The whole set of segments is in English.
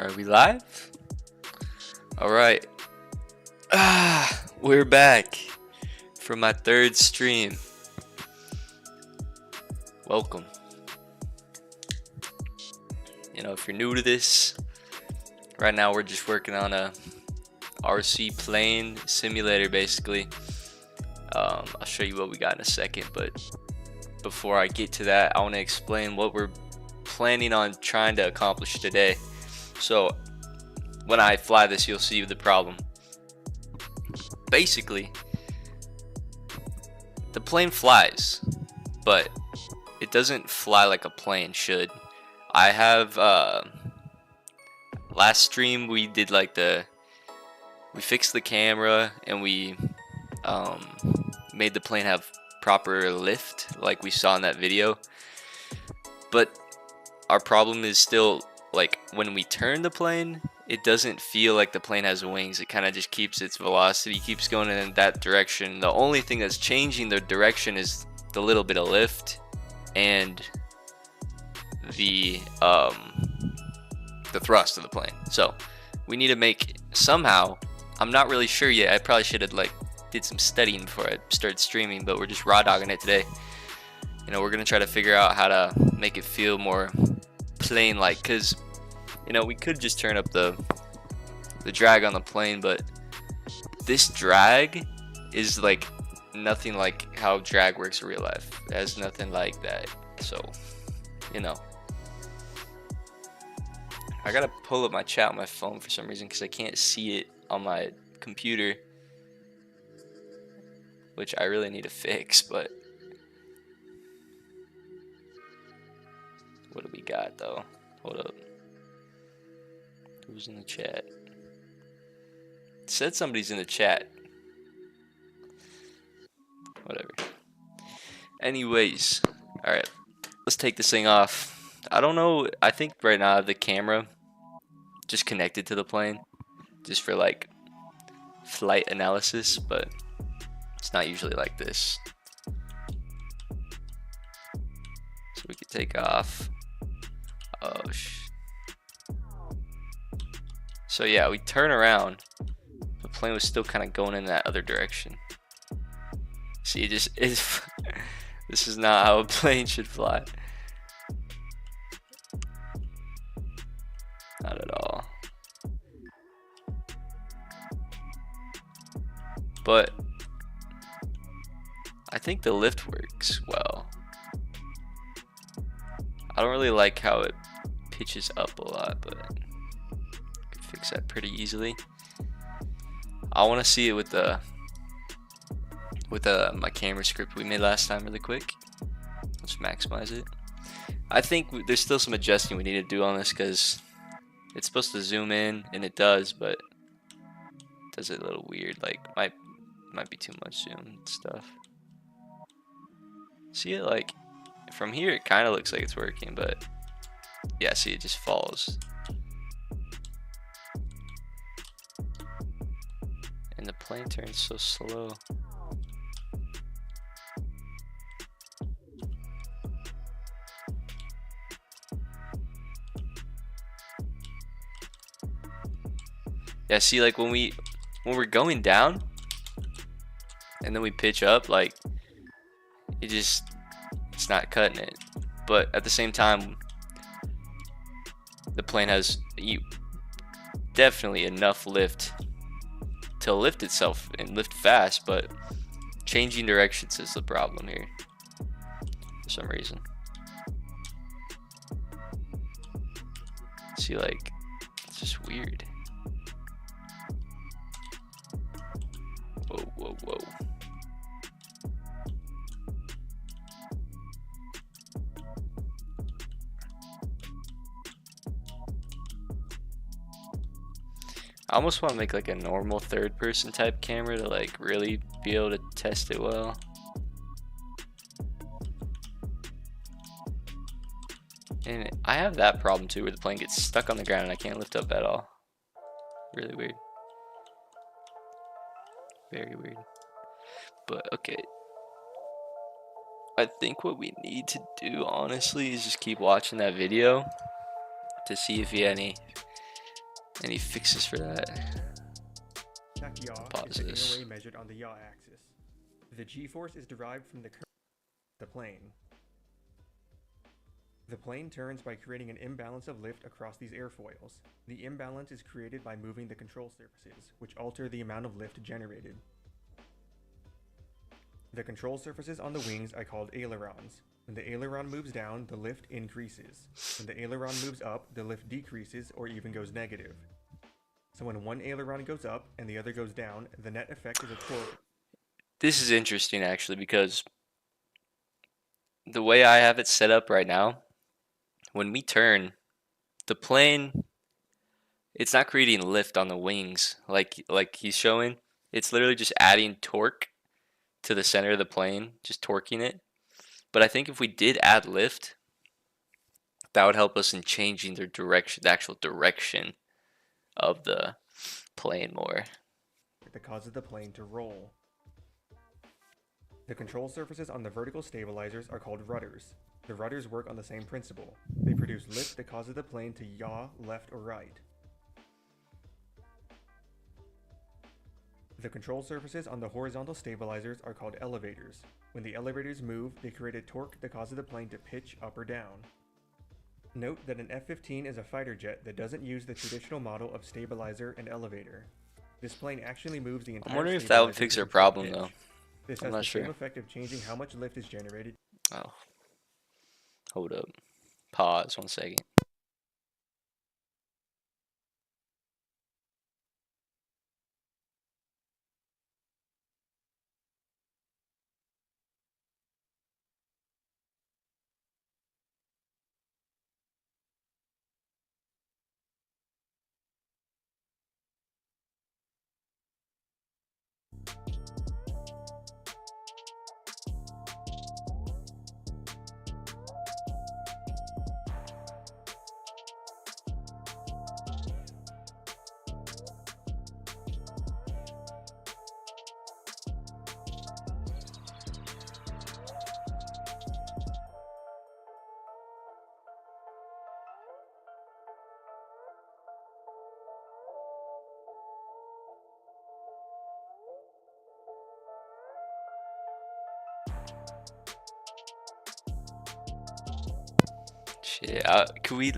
Are we live? Alright. We're back for my third stream. Welcome. If you're new to this, right now we're just working on a RC plane simulator basically. I'll show you what we got in a second, but before I get to that, I want to explain what we're planning on trying to accomplish today. So when I fly this, you'll see the problem. Basically, the plane flies, but it doesn't fly like a plane should. I have last stream we did like we fixed the camera and we made the plane have proper lift like we saw in that video, but our problem is still like when we turn the plane, it doesn't feel like the plane has wings. It kind of just keeps its velocity, keeps going in that direction. The only thing that's changing the direction is the little bit of lift and the thrust of the plane. So we need to make somehow, I'm not really sure yet, I probably should have did some studying before I started streaming, but we're just raw dogging it today. We're gonna try to figure out how to make it feel more plane like, because we could just turn up the drag on the plane, but this drag is like nothing like how drag works in real life. It has nothing like that. So I gotta pull up my chat on my phone for some reason because I can't see it on my computer, which I really need to fix. But what do we got though? Hold up. Who's in the chat? It said somebody's in the chat. Whatever. Anyways, alright. Let's take this thing off. I don't know. I think right now I have the camera just connected to the plane just for like flight analysis, but it's not usually like this. So we could take off. Oh, so yeah, we turn around. The plane was still kind of going in that other direction. See, it just is. This is not how a plane should fly. Not at all. But I think the lift works well. I don't really like how it pitches up a lot, but I can fix that pretty easily. I want to see it with my camera script we made last time really quick. Let's maximize it. I think there's still some adjusting we need to do on this because it's supposed to zoom in, and it does, but it does it a little weird. Like might be too much zoom and stuff. See it like from here, it kind of looks like it's working, but yeah, see, it just falls. And the plane turns so slow. Yeah, see, like when we're going down and then we pitch up, like it's not cutting it. But at the same time, the plane has definitely enough lift to lift itself and lift fast, but changing directions is the problem here for some reason. See, like it's just weird. Whoa. I almost want to make like a normal third person type camera to like really be able to test it well. And I have that problem too where the plane gets stuck on the ground and I can't lift up at all. Really weird. Very weird. But okay. I think what we need to do honestly is just keep watching that video to see if he had any Any fixes for that? Tach yaw Pause is the this. inner way measured on the yaw axis. The g-force is derived from the curve of the plane. The plane turns by creating an imbalance of lift across these airfoils. The imbalance is created by moving the control surfaces, which alter the amount of lift generated. The control surfaces on the wings are called ailerons. When the aileron moves down, the lift increases. When the aileron moves up, the lift decreases or even goes negative. So when one aileron goes up and the other goes down, the net effect is a torque. This is interesting actually, because the way I have it set up right now, when we turn, the plane, it's not creating lift on the wings like he's showing. It's literally just adding torque to the center of the plane, just torquing it. But I think if we did add lift, that would help us in changing the direction, the actual direction of the plane more. That causes the plane to roll. The control surfaces on the vertical stabilizers are called rudders. The rudders work on the same principle. They produce lift that causes the plane to yaw left or right. The control surfaces on the horizontal stabilizers are called elevators. When the elevators move, they create a torque that causes the plane to pitch up or down. Note that an F-15 is a fighter jet that doesn't use the traditional model of stabilizer and elevator. This plane actually moves the entire I'm wondering if that would stabilizer fix to our control problem pitch. though. This I'm has not the sure. same effect of changing how much lift is generated. Oh, hold up. Pause 1 second. Shit, could we?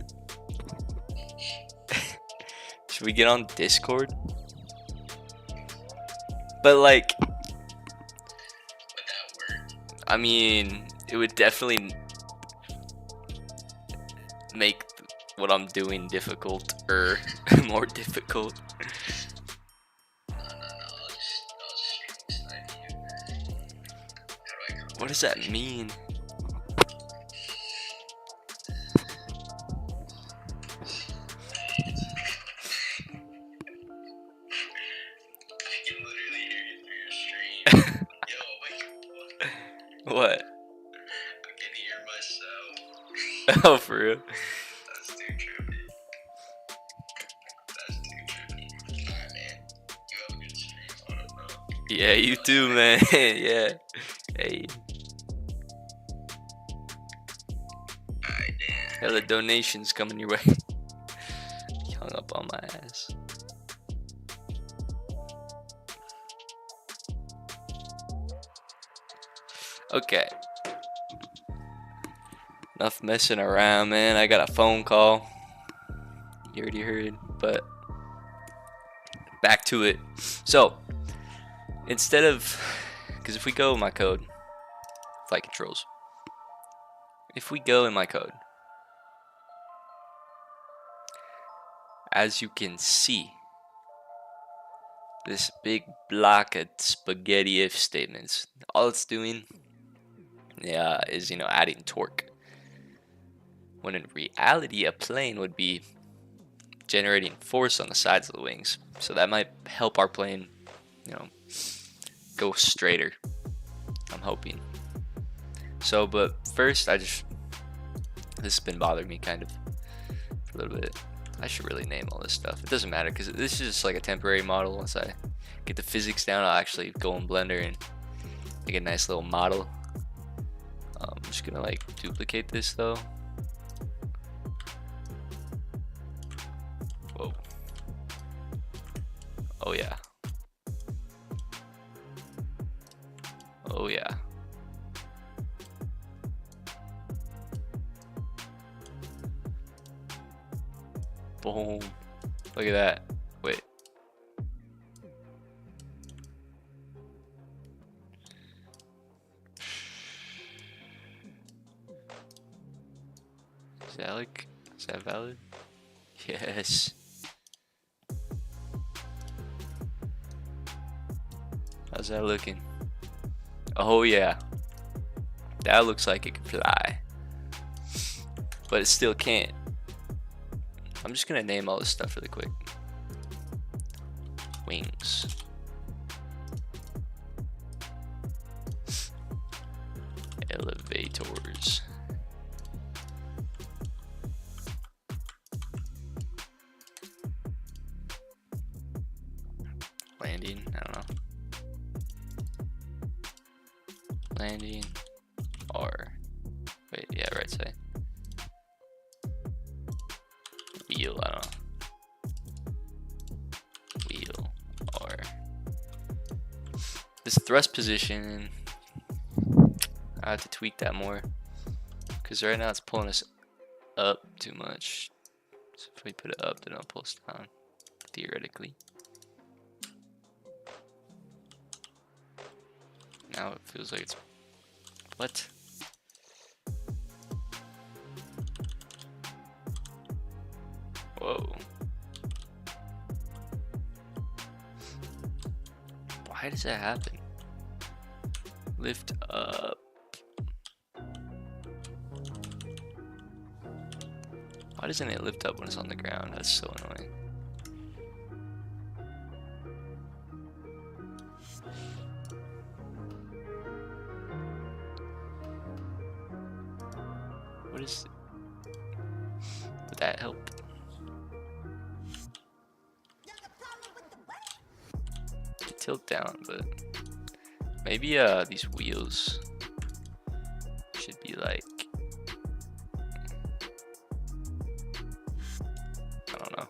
Should we get on Discord? But like, I mean, it would definitely make what I'm doing difficult or more difficult. What does that mean? What? I can hear myself. Oh, for real? That's too trippy. That's too trippy. Alright, man. You have a good stream. I don't know. Yeah, you too, man. Yeah. Hey. Alright, Dan. Yeah, the donations coming your way. He hung up on my ass. Okay. Enough messing around, man. I got a phone call. You already heard, but back to it. So, instead of, because if we go in my code, flight controls. If we go in my code, as you can see, this big block of spaghetti if statements, all it's doing is, adding torque. When in reality, a plane would be generating force on the sides of the wings. So that might help our plane, go straighter. I'm hoping. So, but first, this has been bothering me kind of for a little bit. I should really name all this stuff. It doesn't matter because this is just like a temporary model. Once I get the physics down, I'll actually go in Blender and make a nice little model. I'm just gonna like duplicate this though. Whoa. Oh yeah. Oh yeah. Boom. Look at that. Wait. Is that valid? Yes. How's that looking? Oh yeah. That looks like it can fly. But it still can't. I'm just gonna name all this stuff really quick. Wings. Elevators. Landing, I don't know. Landing. R. Wait, yeah, right side. Wheel, I don't know. Wheel, R. This thrust position, I have to tweak that more. Because right now it's pulling us up too much. So if we put it up, then it'll pull us down, theoretically. Now it feels like it's... What? Whoa. Why does that happen? Lift up. Why doesn't it lift up when it's on the ground? That's so annoying. What is... Would that help? Tilt down, but maybe these wheels should be like, I don't know.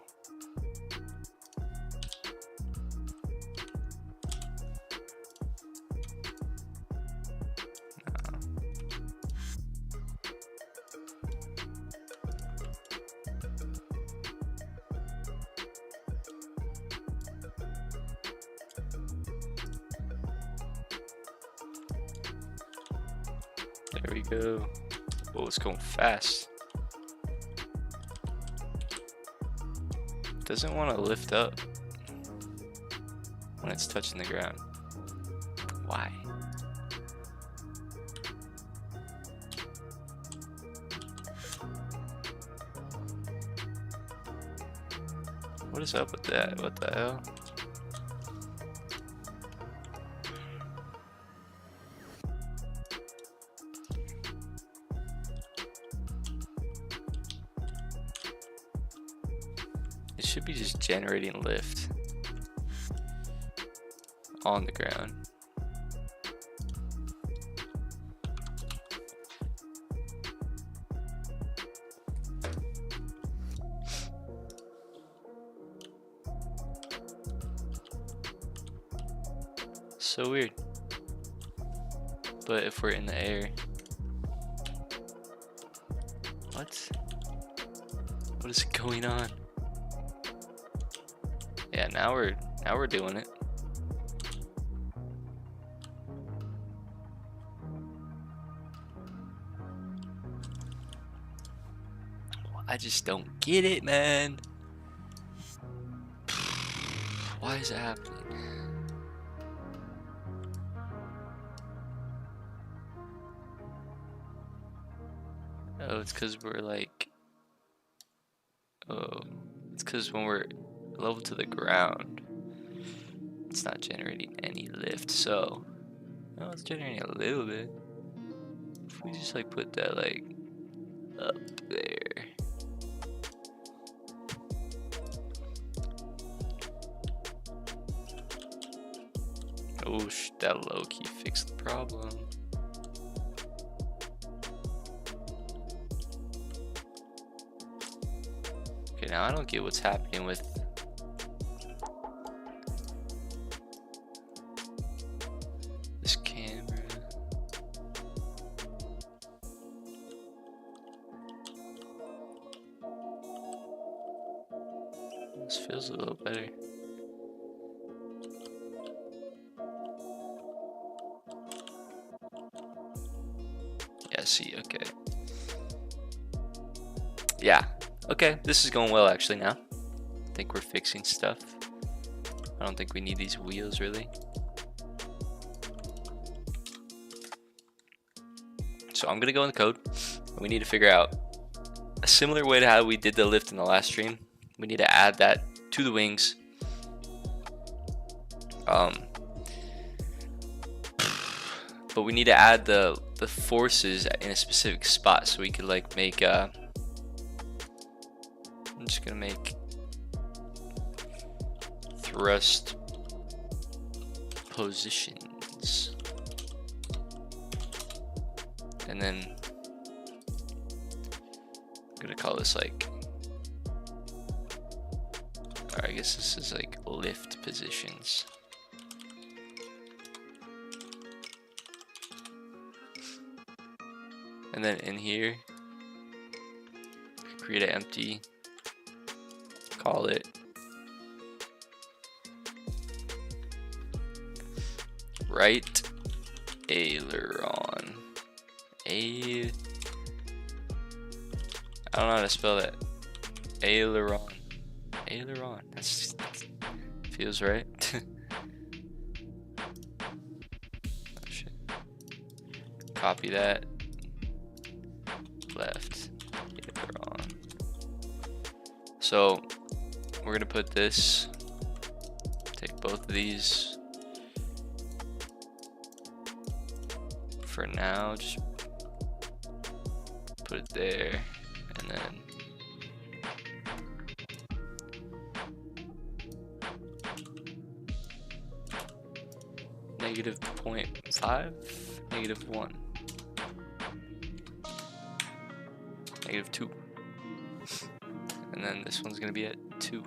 There we go. Oh, it's going fast. Doesn't want to lift up when it's touching the ground. Why? What is up with that? What the hell? It should be just generating lift on the ground. So weird. But if we're in the air, what? What is going on? Yeah, now we're doing it. I just don't get it, man. Why is it happening? Oh, it's because we're like... Oh, it's because when we're level to the ground, it's not generating any lift, so... No, it's generating a little bit. If we just like put that like up there. Oh, that low-key fixed the problem. Okay, now I don't get what's happening with This feels a little better. Yeah, see, okay. Yeah, okay, this is going well actually now. I think we're fixing stuff. I don't think we need these wheels really. So I'm gonna go in the code. We need to figure out a similar way to how we did the lift in the last stream. We need to add that to the wings. But we need to add the forces in a specific spot so we could like make I'm just gonna make thrust positions, and then I'm gonna call this like, or I guess this is like lift positions. And then in here, create an empty, call it right aileron. I don't know how to spell that. Aileron. Aileron. That feels right. Oh, shit. Copy that. Left. Aileron. So we're gonna put this. Take both of these. For now, just put it there, and then -0.5, -1, -2, and then this one's gonna be at 2.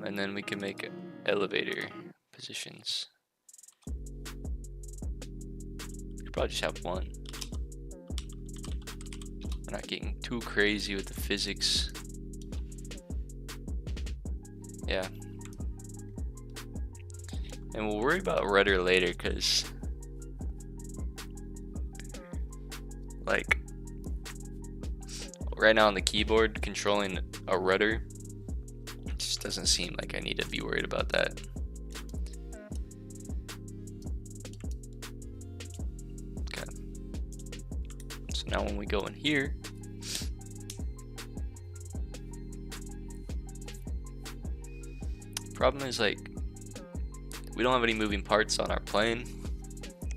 And then we can make elevator positions. We could probably just have 1. We're not getting too crazy with the physics. Yeah. And we'll worry about rudder later, because like right now on the keyboard controlling a rudder, it just doesn't seem like I need to be worried about that. Okay. So now when we go in here, problem is like we don't have any moving parts on our plane.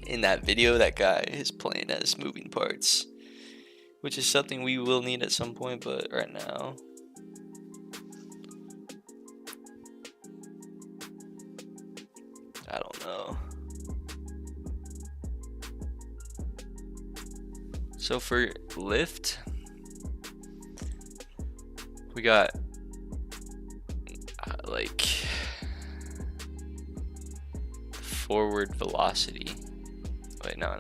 In that video, that guy, his plane has moving parts, which is something we will need at some point, but right now I don't know. So for lift, we got like forward velocity. Wait, no.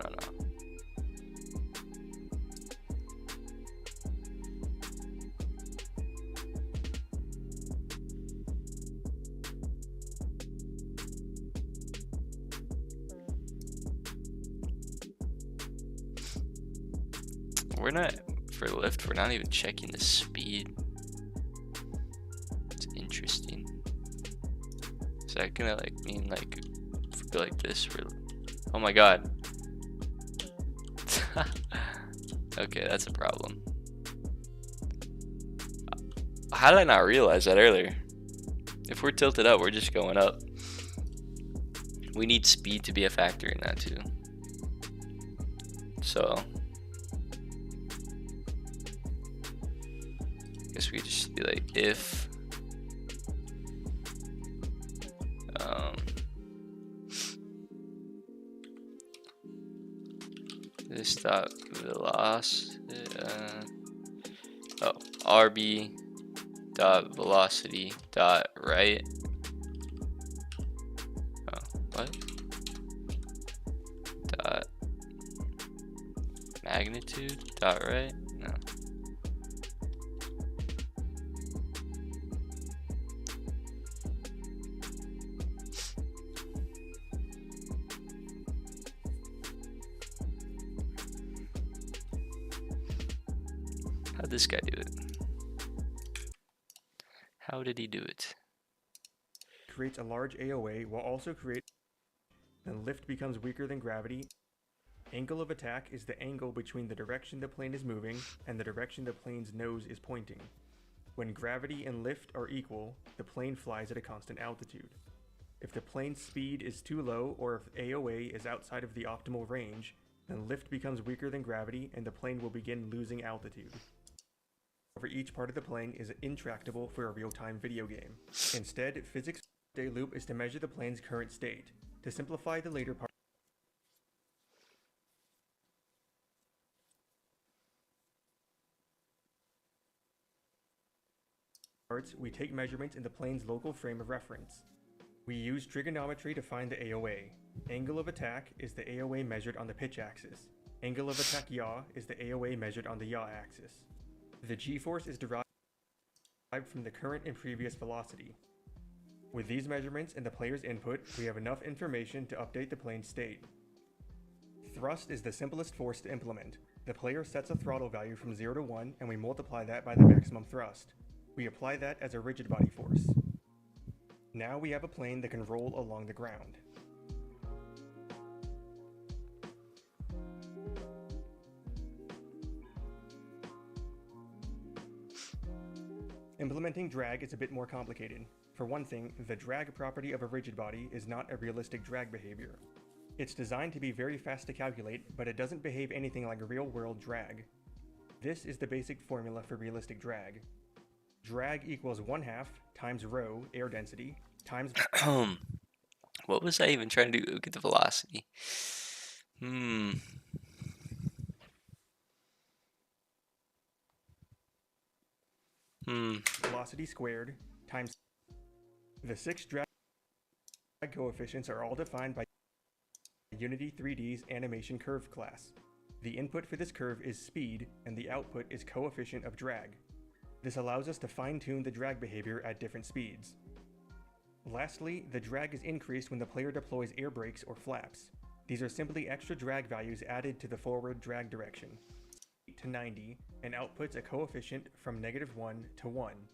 We're not, for lift, we're not even checking the speed. It's interesting. Is that gonna like mean like if we go like this, really? Oh my god. Okay, that's a problem. How did I not realize that earlier? If we're tilted up, we're just going up. We need speed to be a factor in that too. So I guess we could just be like if this dot velocity RB dot velocity dot right. What? Dot magnitude dot right? No. this guy do it? How did he do it? Creates a large AOA while also creating. Then lift becomes weaker than gravity. Angle of attack is the angle between the direction the plane is moving and the direction the plane's nose is pointing. When gravity and lift are equal, the plane flies at a constant altitude. If the plane's speed is too low or if AOA is outside of the optimal range, then lift becomes weaker than gravity and the plane will begin losing altitude. However, each part of the plane is intractable for a real-time video game. Instead, physics loop is to measure the plane's current state. To simplify the later parts, we take measurements in the plane's local frame of reference. We use trigonometry to find the AOA. Angle of attack is the AOA measured on the pitch axis. Angle of attack yaw is the AOA measured on the yaw axis. The g-force is derived from the current and previous velocity. With these measurements and the player's input, we have enough information to update the plane's state. Thrust is the simplest force to implement. The player sets a throttle value from 0 to 1 and we multiply that by the maximum thrust. We apply that as a rigid body force. Now we have a plane that can roll along the ground. Implementing drag is a bit more complicated. For one thing, the drag property of a rigid body is not a realistic drag behavior. It's designed to be very fast to calculate, but it doesn't behave anything like real-world drag. This is the basic formula for realistic drag. Drag equals 1/2 times rho, air density, times... What was I even trying to do? Get the velocity. Velocity squared times... The 6 drag coefficients are all defined by Unity 3D's animation curve class. The input for this curve is speed, and the output is coefficient of drag. This allows us to fine-tune the drag behavior at different speeds. Lastly, the drag is increased when the player deploys air brakes or flaps. These are simply extra drag values added to the forward drag direction, to 90, and outputs a coefficient from -1 to 1.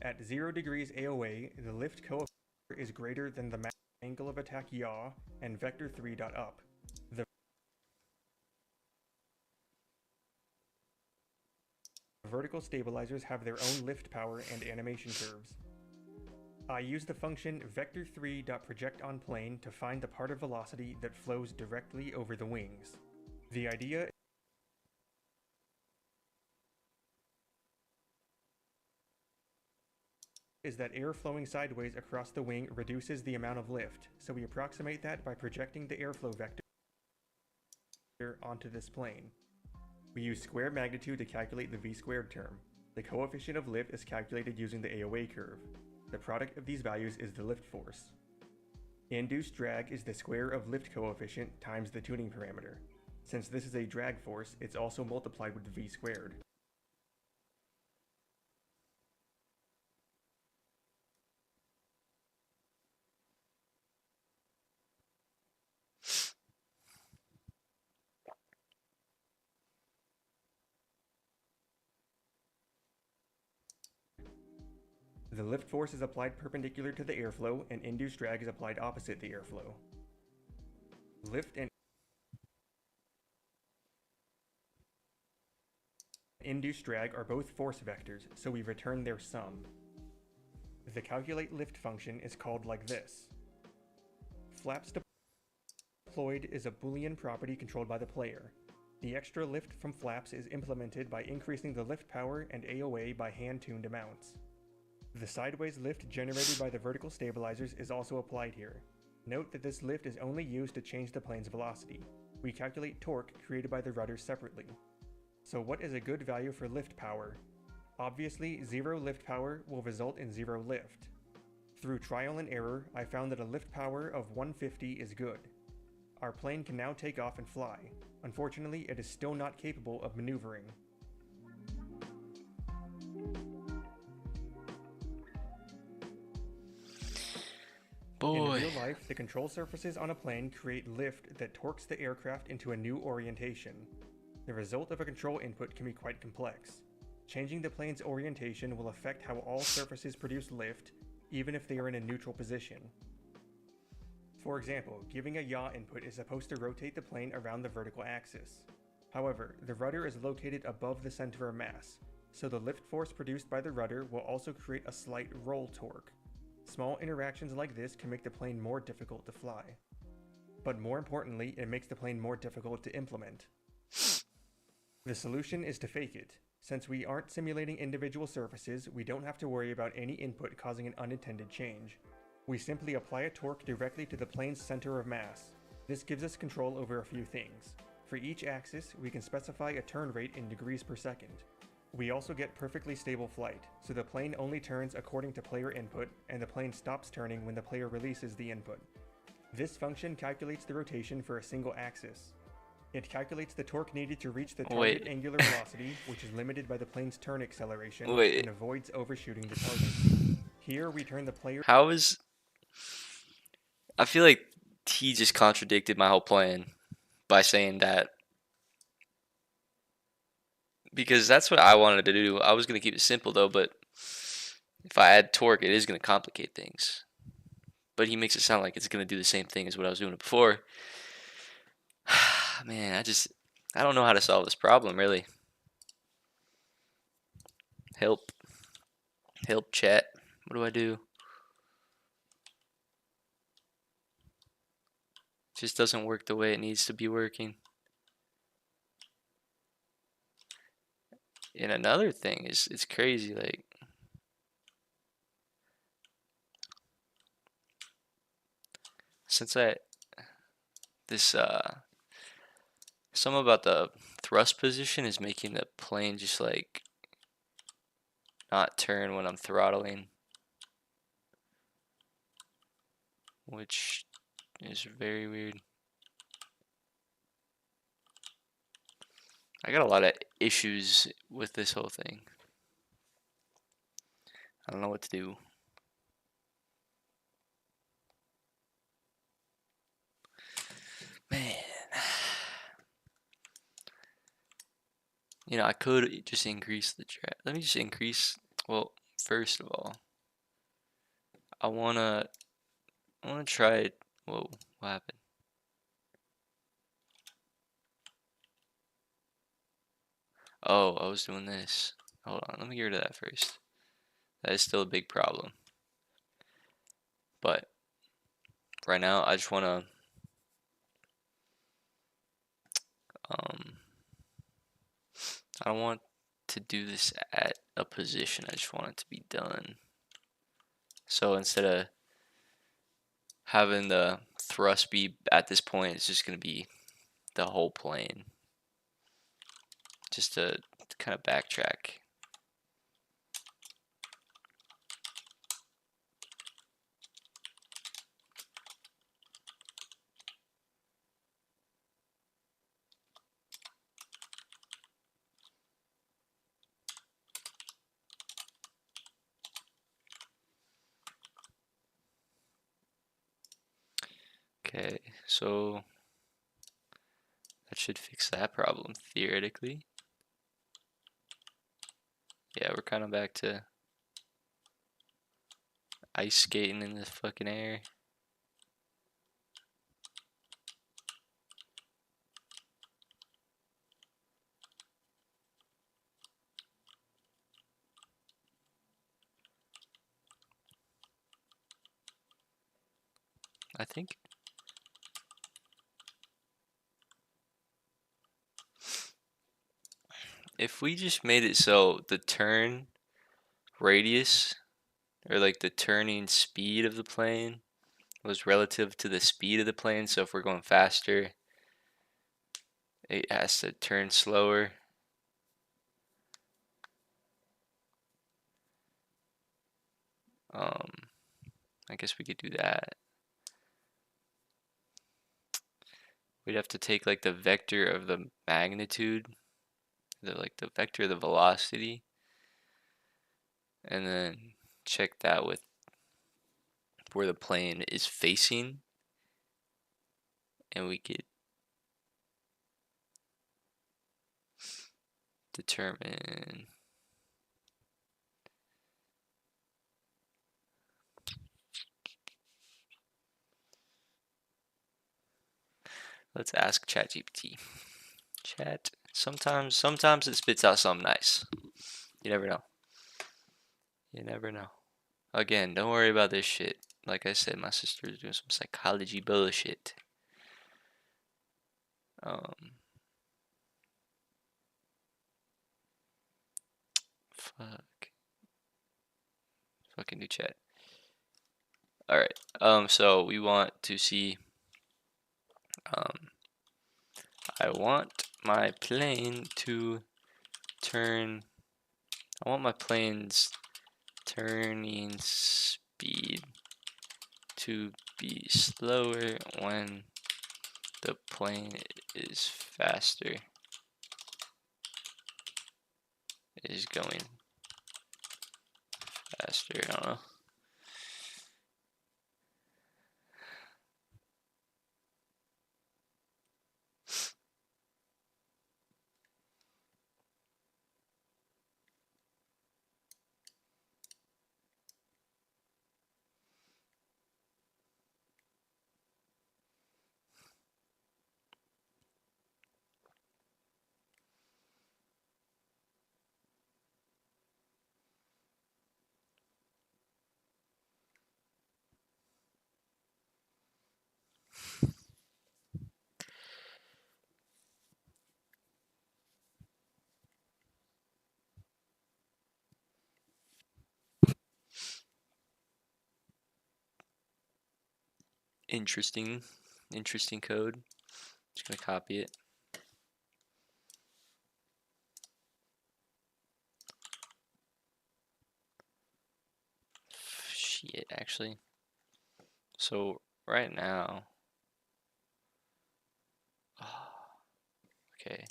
At 0 degrees AOA, the lift coefficient is greater than the angle of attack yaw and vector 3.up. The vertical stabilizers have their own lift power and animation curves. I use the function vector3.projectOnPlane to find the part of velocity that flows directly over the wings. The idea is that air flowing sideways across the wing reduces the amount of lift, so we approximate that by projecting the airflow vector onto this plane. We use square magnitude to calculate the v-squared term. The coefficient of lift is calculated using the AOA curve. The product of these values is the lift force. Induced drag is the square of lift coefficient times the tuning parameter. Since this is a drag force, it's also multiplied with v squared. The lift force is applied perpendicular to the airflow, and induced drag is applied opposite the airflow. Lift and induced drag are both force vectors, so we return their sum. The calculate lift function is called like this. Flaps deployed is a Boolean property controlled by the player. The extra lift from flaps is implemented by increasing the lift power and AOA by hand-tuned amounts. The sideways lift generated by the vertical stabilizers is also applied here. Note that this lift is only used to change the plane's velocity. We calculate torque created by the rudders separately. So what is a good value for lift power? Obviously, 0 lift power will result in 0 lift. Through trial and error, I found that a lift power of 150 is good. Our plane can now take off and fly. Unfortunately, it is still not capable of maneuvering. Boy. In real life, the control surfaces on a plane create lift that torques the aircraft into a new orientation. The result of a control input can be quite complex. Changing the plane's orientation will affect how all surfaces produce lift, even if they are in a neutral position. For example, giving a yaw input is supposed to rotate the plane around the vertical axis. However, the rudder is located above the center of mass, so the lift force produced by the rudder will also create a slight roll torque. Small interactions like this can make the plane more difficult to fly. But more importantly, it makes the plane more difficult to implement. The solution is to fake it. Since we aren't simulating individual surfaces, we don't have to worry about any input causing an unintended change. We simply apply a torque directly to the plane's center of mass. This gives us control over a few things. For each axis, we can specify a turn rate in degrees per second. We also get perfectly stable flight, so the plane only turns according to player input, and the plane stops turning when the player releases the input. This function calculates the rotation for a single axis. It calculates the torque needed to reach the target angular velocity, which is limited by the plane's turn acceleration, and avoids overshooting the target. Here we turn the player... How is... I feel like he just contradicted my whole plan by saying that. Because that's what I wanted to do. I was going to keep it simple though, but if I add torque, it is going to complicate things. But he makes it sound like it's going to do the same thing as what I was doing before. Man, I don't know how to solve this problem, really. Help. Help, chat. What do I do? It just doesn't work the way it needs to be working. And another thing is, it's crazy, like, since something about the thrust position is making the plane just like not turn when I'm throttling, which is very weird. I got a lot of issues with this whole thing. I don't know what to do. Man. You know, I could just increase the drag. Let me just increase, well, first of all, I wanna try, whoa, what happened? Oh, I was doing this. Hold on, let me get rid of that first. That is still a big problem. But right now, I just wanna I don't want to do this at a position. I just want it to be done. So instead of having the thrust be at this point, it's just gonna be the whole plane. Just to kind of backtrack. Okay, so that should fix that problem theoretically. Yeah, we're kind of back to ice skating in the fucking air. I think if we just made it so the turn radius, or like the turning speed of the plane, was relative to the speed of the plane, so if we're going faster, it has to turn slower. I guess we could do that. We'd have to take like the vector of the magnitude, like the vector of the velocity, and then check that with where the plane is facing, and we could determine Let's ask ChatGPT. Chat. Sometimes it spits out something nice. You never know. You never know. Again, don't worry about this shit. Like I said, my sister is doing some psychology bullshit. Fuck. Fucking new chat. Alright. So we want to see I want my plane to turn. I want my plane's turning speed to be slower when the plane is faster. Is going faster. I don't know. Interesting code. Just gonna copy it. Shit, actually. So right now, okay.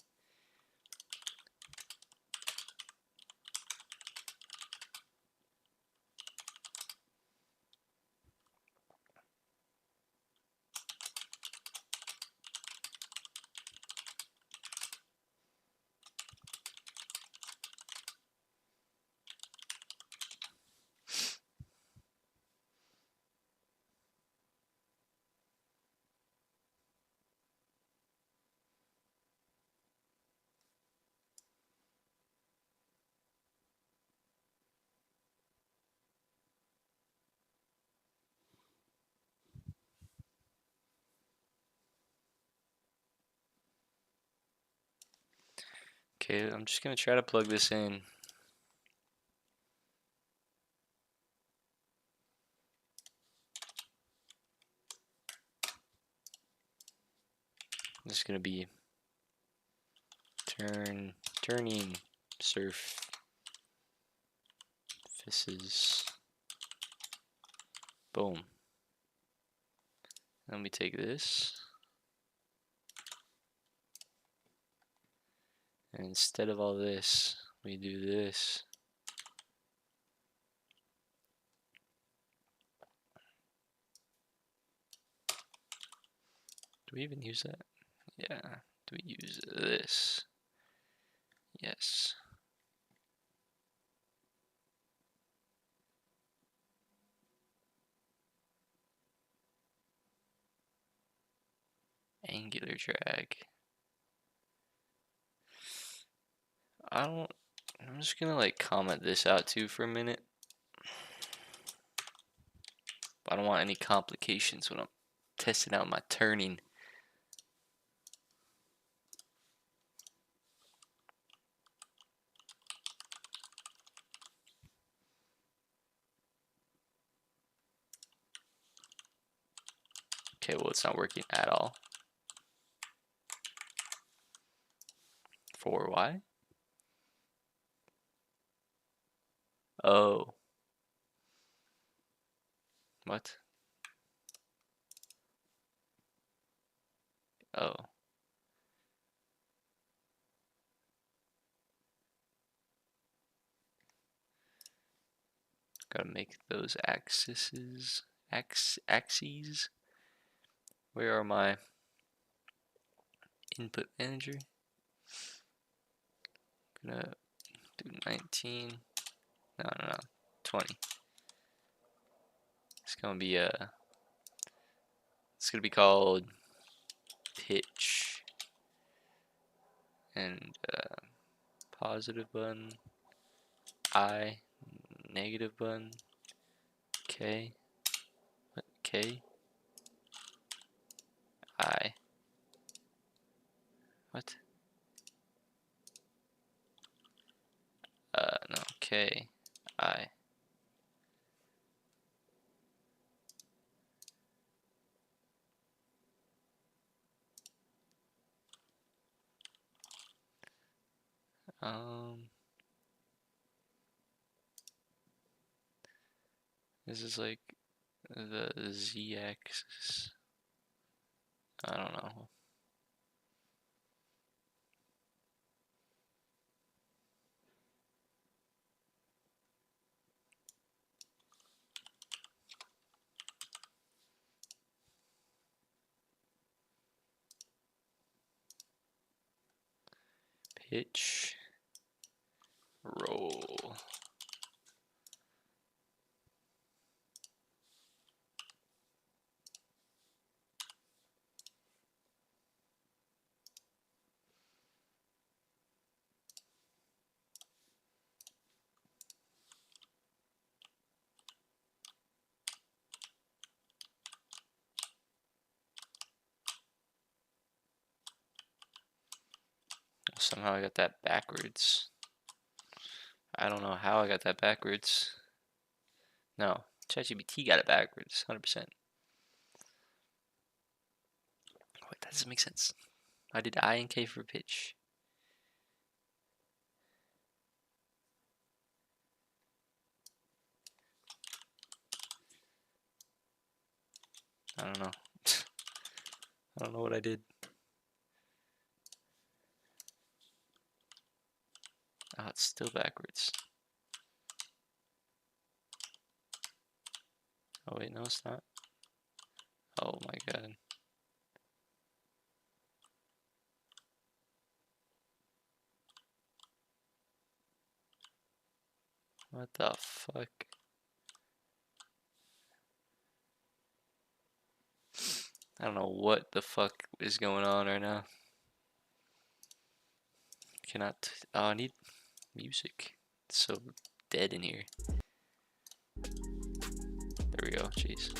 Okay, I'm just gonna try to plug this in. This is gonna be turning surfaces. Boom. Let me take this. And instead of all this, we do this. Do we even use that? Yeah. Do we use this? Yes. Angular drag. I'm just gonna like comment this out too for a minute. I don't want any complications when I'm testing out my turning. Okay, well, it's not working at all. For why? Oh. What? Oh. Gotta make those axes. Axes. Where are my input manager? Gonna do 19. No, 20. It's gonna be called pitch, and positive button, I, negative button, K, what, K, I, what? No, K, I. This is like the z-axis. I don't know. Pitch, roll. Somehow I got that backwards. I don't know how I got that backwards. No, ChatGPT got it backwards, 100%. Wait, that doesn't make sense. I did I and K for pitch. I don't know. I don't know what I did. Oh, it's still backwards. Oh wait, no it's not. Oh my god. What the fuck? I don't know what the fuck is going on right now. Cannot. Oh, I need music. It's so dead in here. There we go. Jeez.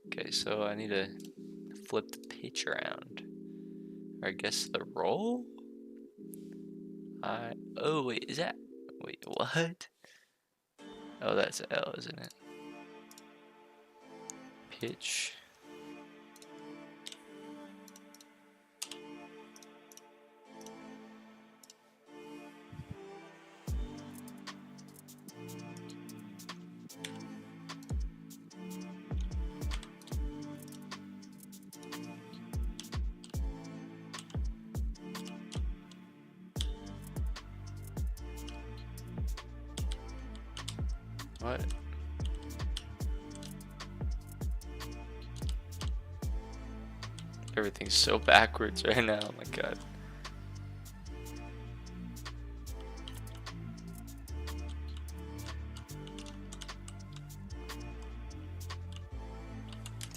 Okay, so I need to flip the pitch around. Or I guess the roll? Oh wait, is that, wait, what? Oh, that's L, isn't it? Pitch. What? Everything's so backwards right now, oh my god.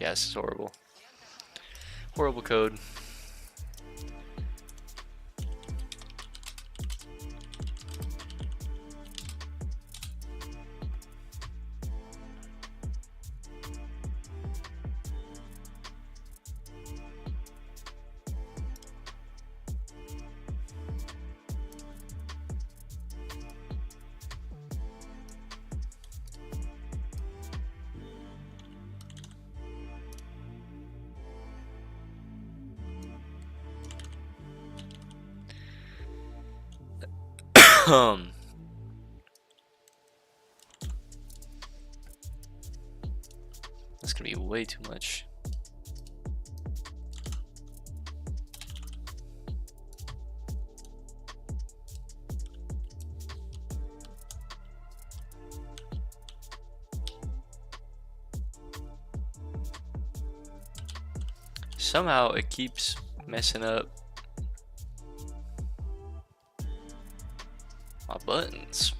Yeah, this is horrible. Horrible code. That's gonna be way too much. Somehow it keeps messing up my buttons.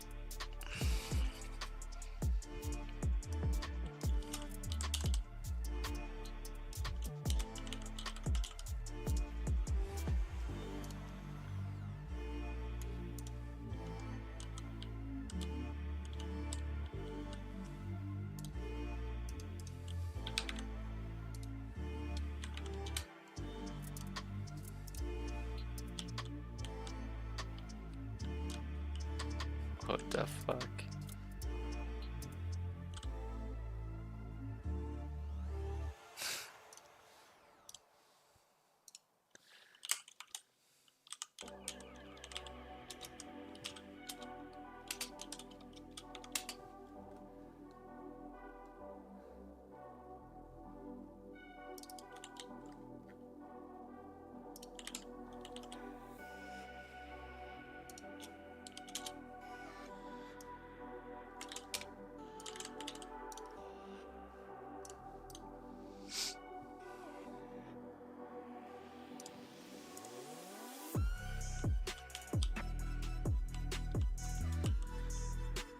the fuck?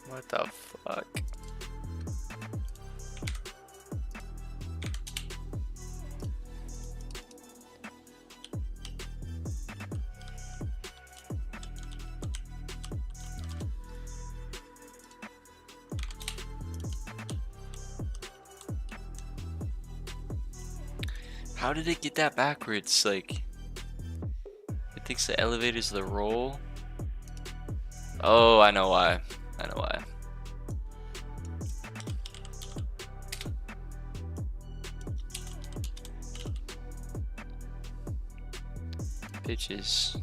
What the fuck? How did it get that backwards? Like, it thinks the elevator's the roll. Oh, I know why. I know why. Pitch is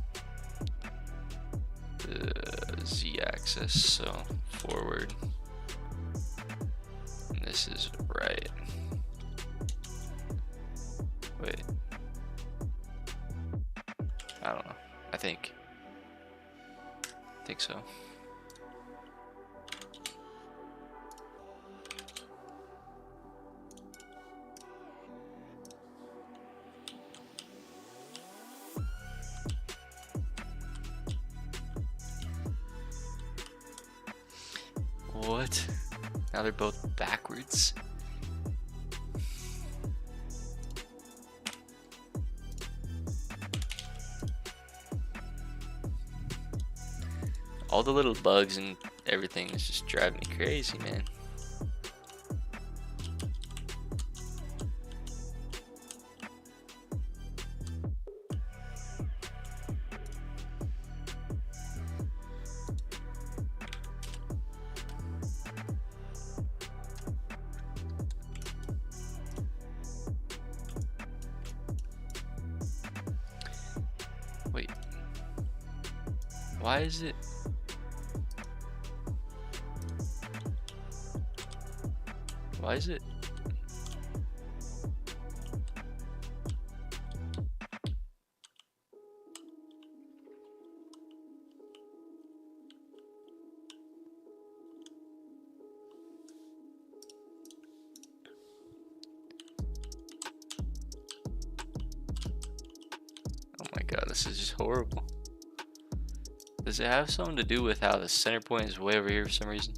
the z-axis, so forward. And this is right. Wait. I don't know. I think so. What? Now they're both backwards? All the little bugs and everything is just driving me crazy, man. Wait. Why is it? Why is it? Oh my god, this is just horrible. Does it have something to do with how the center point is way over here for some reason?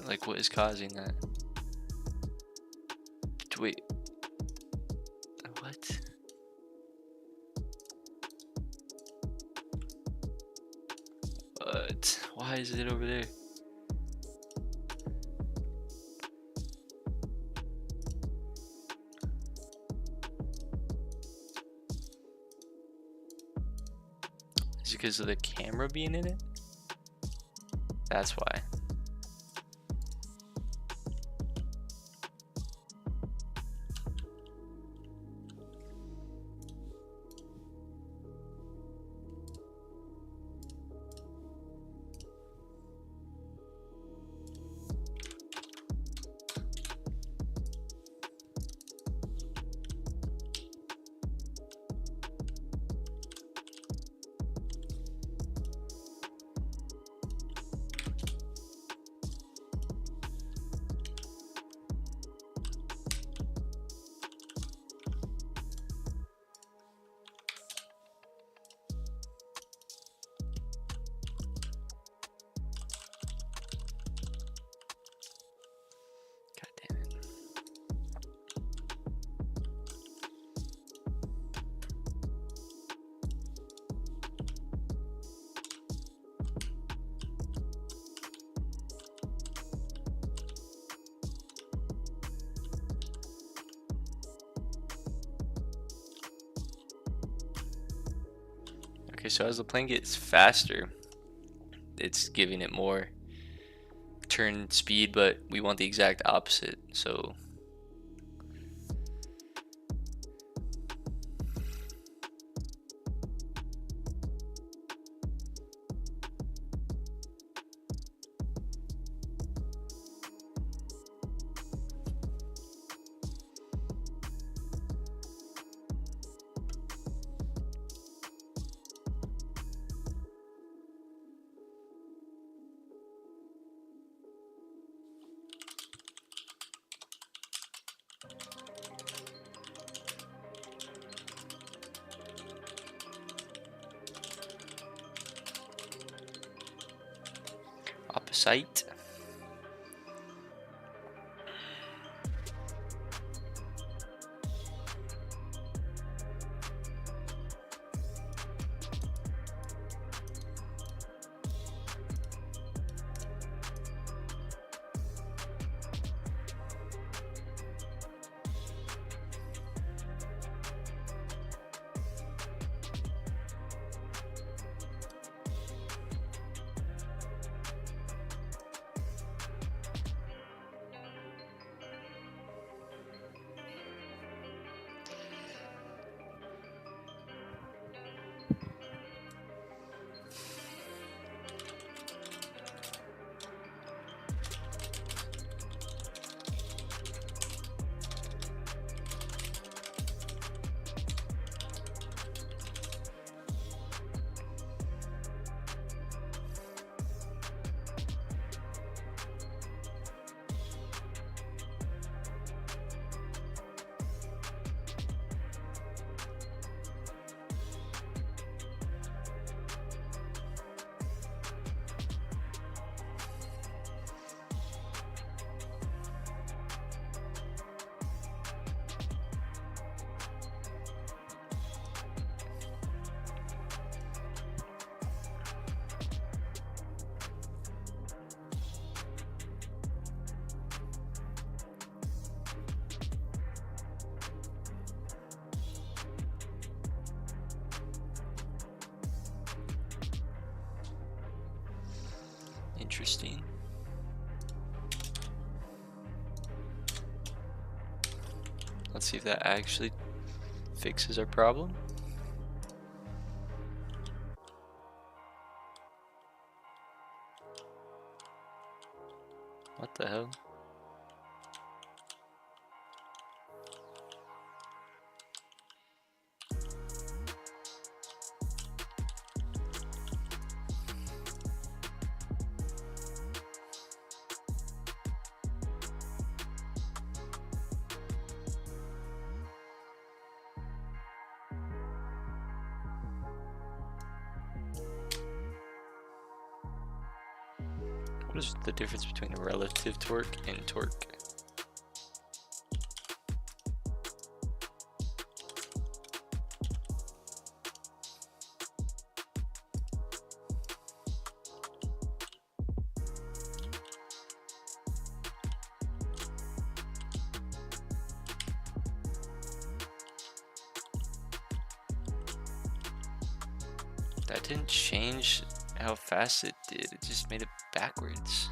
Like what is causing that? Wait. What? What? Why is it over there? Is it because of the camera being in it? That's why. Okay, so as the plane gets faster, it's giving it more turn speed, but we want the exact opposite. So opposite. Interesting. Let's see if that actually fixes our problem. What the hell? What is the difference between relative torque and torque? That didn't change how fast it did, it just made it backwards.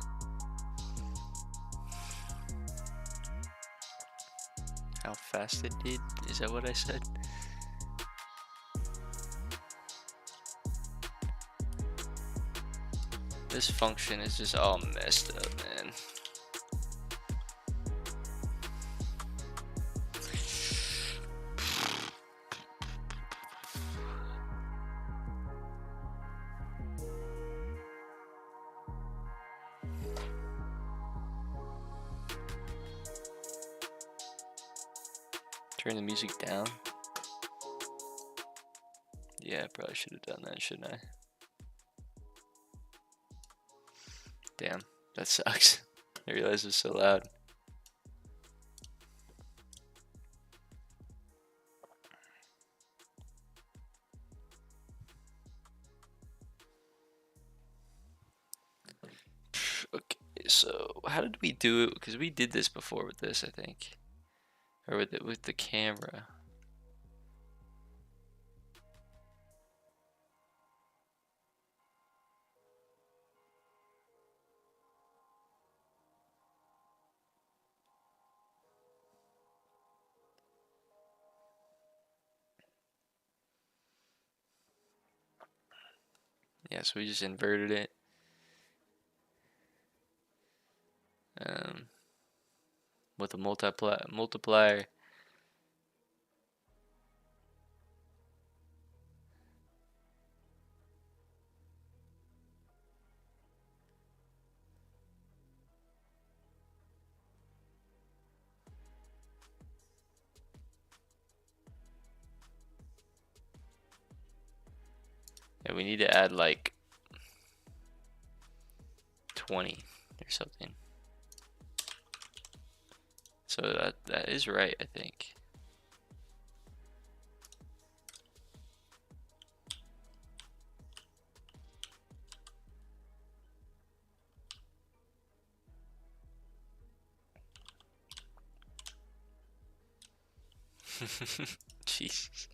How fast it did? Is that what I said? This function is just all messed up, man. Turn the music down. Yeah, I probably should have done that, shouldn't I? Damn, that sucks. I realized it was so loud. Okay, so how did we do it? Because we did this before with this, I think. Or with the camera. Yeah, so we just inverted it. With a multiplier. Yeah, we need to add like 20 or something. So that is right, I think. Jesus.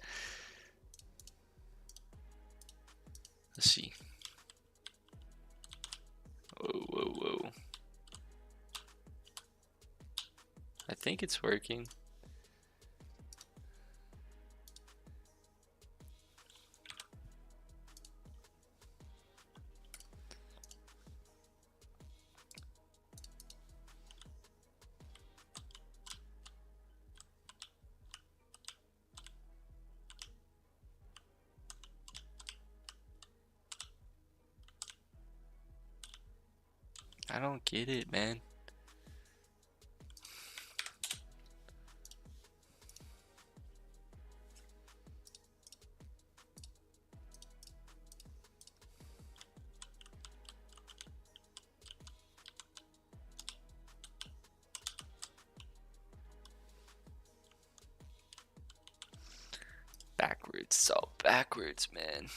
Let's see. Whoa, whoa, whoa. I think it's working. I don't get it, man. Backwards, it's all backwards, man.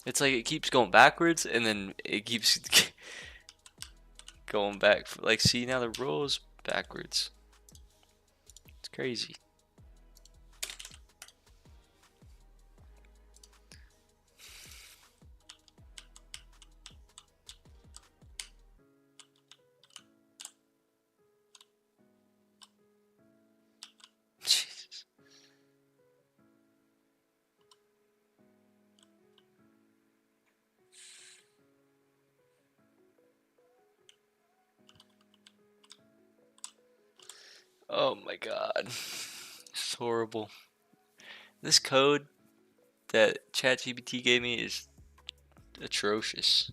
It's like it keeps going backwards and then it keeps going back. Like, see, now the row is backwards. It's crazy. Jesus. Oh my god. It's horrible. This code that ChatGPT gave me is atrocious.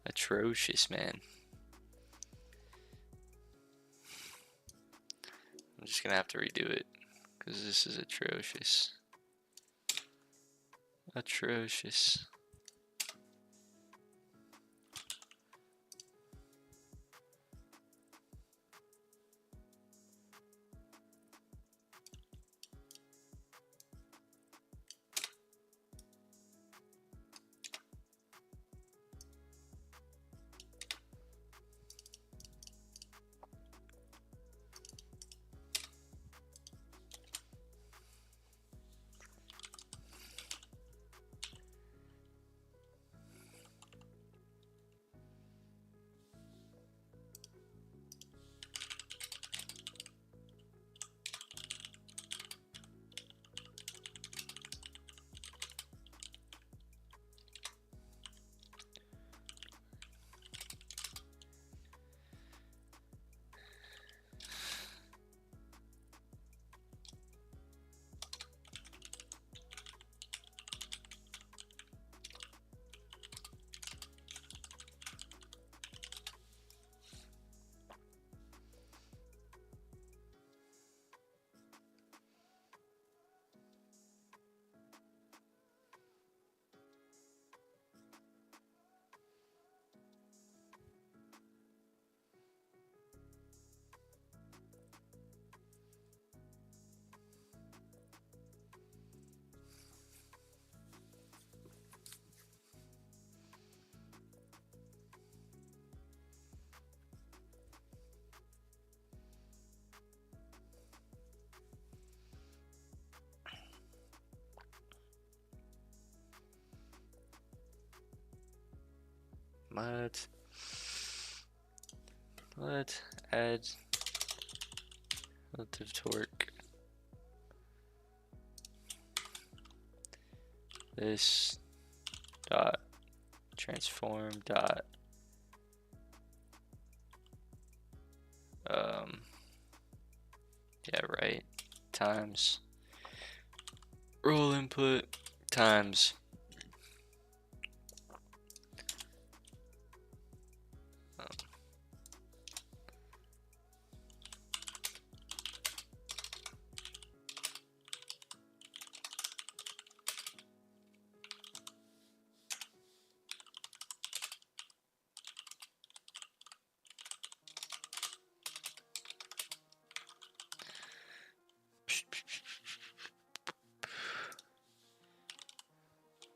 Atrocious, man. I'm just gonna have to redo it because this is atrocious. Atrocious. Let's add relative torque. This dot transform dot yeah, right, times roll input times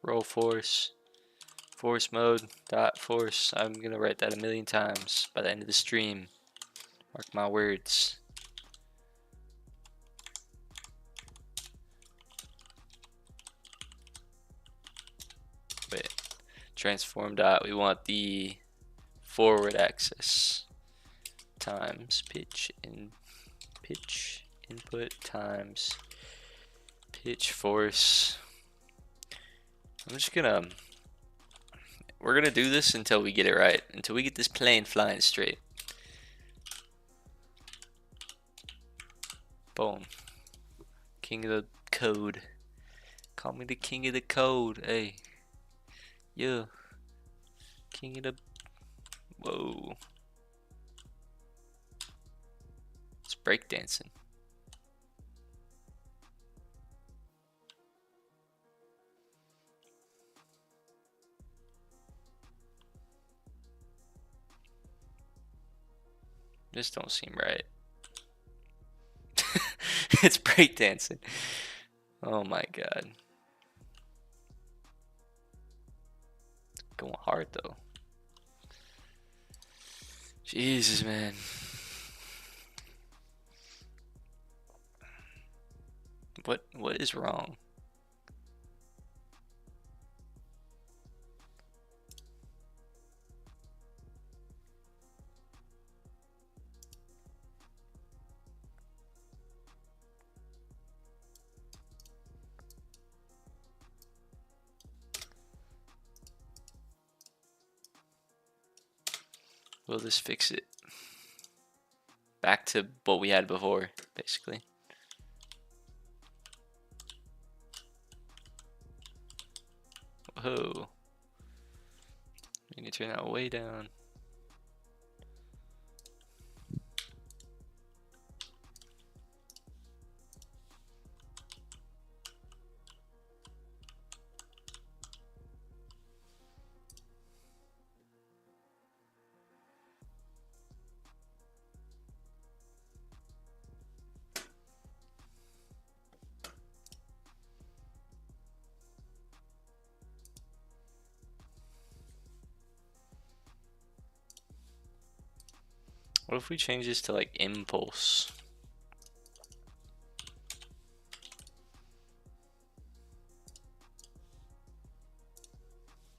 roll force mode dot force. I'm gonna write that 1,000,000 times by the end of the stream. Mark my words. Wait, transform dot. We want the forward axis times pitch input times pitch force. We're gonna do this until we get it right, until we get this plane flying straight. Boom. King of the code. Call me the king of the code. Hey. Yeah. King of the... Whoa. It's breakdancing. This don't seem right. It's breakdancing. Oh my god. Going hard though. Jesus, man. What is wrong? Will this fix it? Back to what we had before, basically. Whoa. You need to turn that way down. What if we change this to like impulse?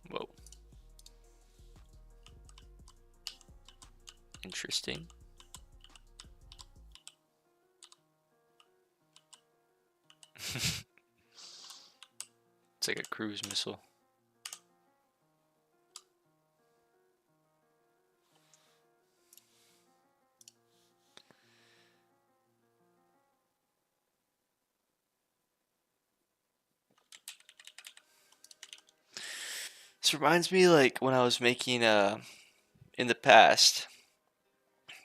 Whoa. Interesting. It's like a cruise missile. This reminds me like when I was making in the past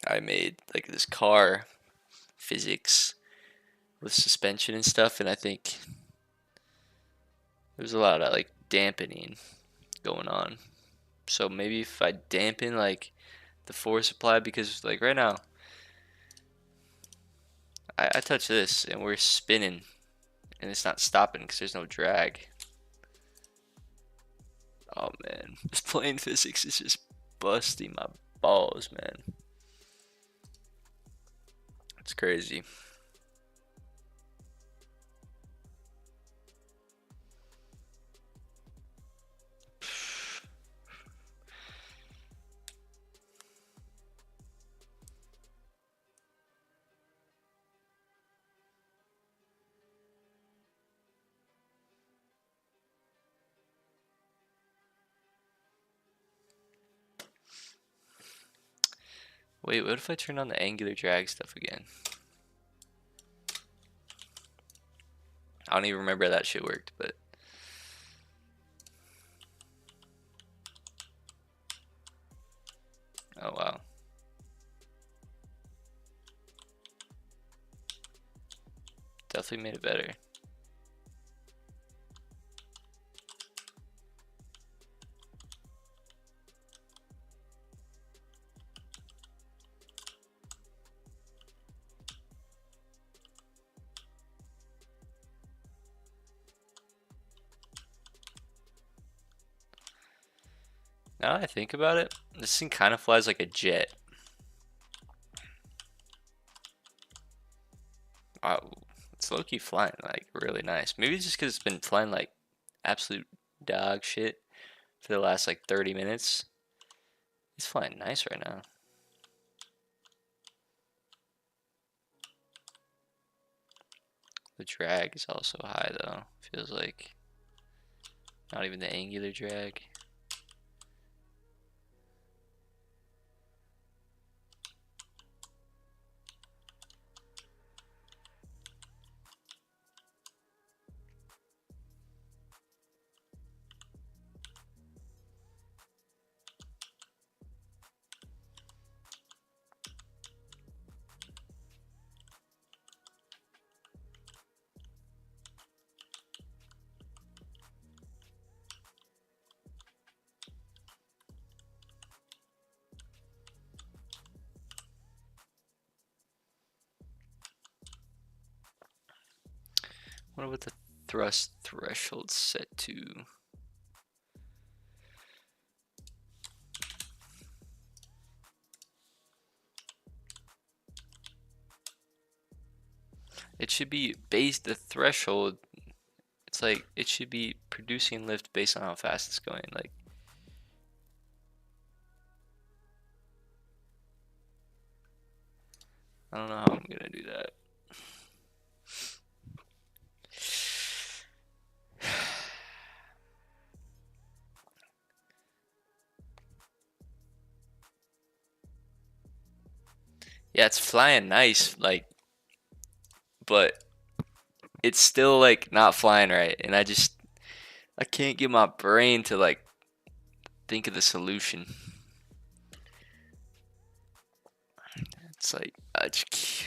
I made like this car physics with suspension and stuff, and I think there's a lot of like dampening going on. So maybe if I dampen like the force supply, because like right now I touch this and we're spinning and it's not stopping because there's no drag. Oh man, this plane physics is just busting my balls, man. It's crazy. Wait, what if I turn on the angular drag stuff again? I don't even remember how that shit worked, but oh wow. Definitely made it better. Now that I think about it, this thing kind of flies like a jet. Wow, it's low-key flying like really nice. Maybe it's just because it's been flying like absolute dog shit for the last like 30 minutes. It's flying nice right now. The drag is also high though. Feels like not even the angular drag. Wonder what the thrust threshold set to. It should be based the threshold. It's like it should be producing lift based on how fast it's going. Like I don't know how I'm gonna do that. Yeah, it's flying nice, like, but it's still like not flying right, and I can't get my brain to like think of the solution. It's like I just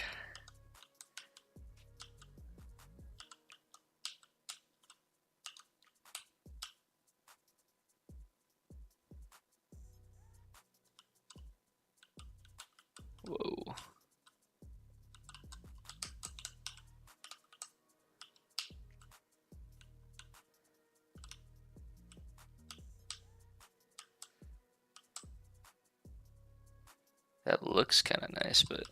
whoa. That looks kind of nice, but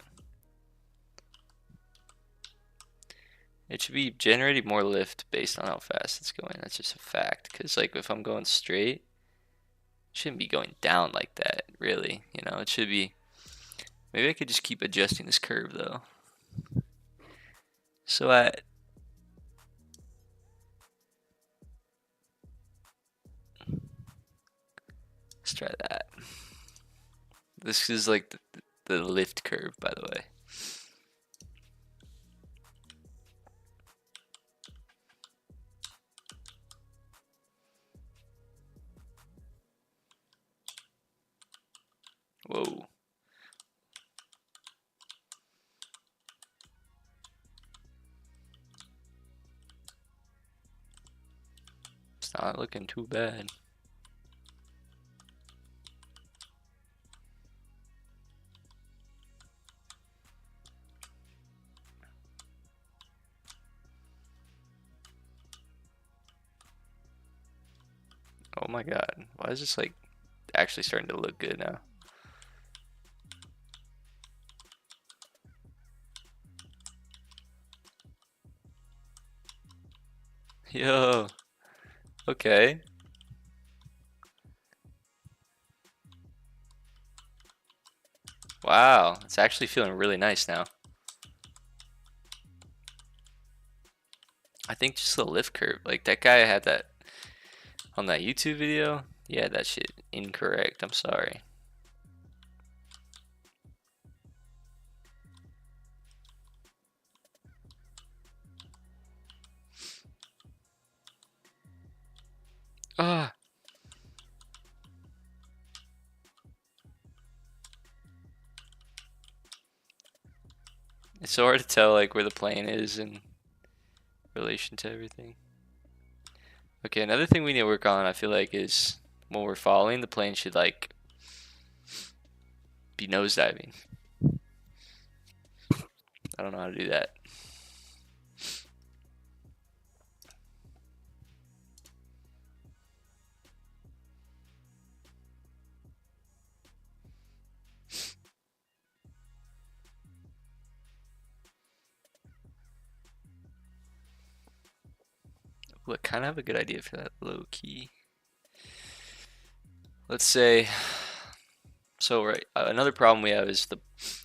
it should be generating more lift based on how fast it's going. That's just a fact. Because like if I'm going straight, it shouldn't be going down like that, really. You know, it should be. Maybe I could just keep adjusting this curve though. So let's try that. This is like the lift curve, by the way. Whoa. It's not looking too bad. Oh my god. Why is this like actually starting to look good now? Yo. Okay. Wow, it's actually feeling really nice now. I think just the lift curve, like that guy had that on that YouTube video. Yeah, that shit incorrect. I'm sorry. Ah. It's so hard to tell like where the plane is in relation to everything. Okay, another thing we need to work on, I feel like, is when we're falling, the plane should like be nosediving. I don't know how to do that. Ooh, I kind of have a good idea for that low key. Let's say, so right, another problem we have is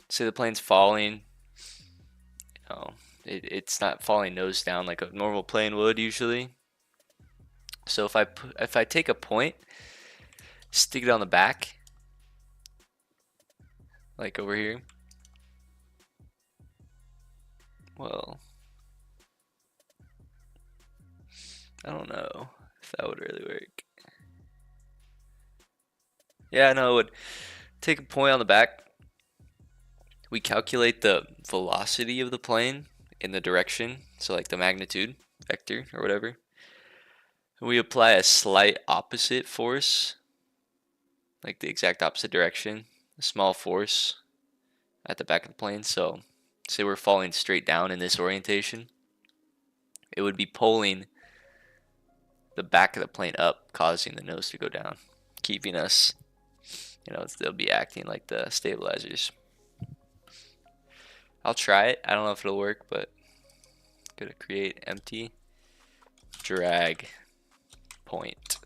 say the plane's falling. You know, it's not falling nose down like a normal plane would usually. So if I take a point, stick it on the back, like over here. Well, I don't know if that would really work. Yeah, no, it would. Take a point on the back. We calculate the velocity of the plane in the direction, so like the magnitude vector or whatever. We apply a slight opposite force, like the exact opposite direction, a small force at the back of the plane. So say we're falling straight down in this orientation, it would be pulling the back of the plane up, causing the nose to go down, keeping us, they'll be acting like the stabilizers. I'll try it. I don't know if it'll work, but I'm gonna create empty drag point.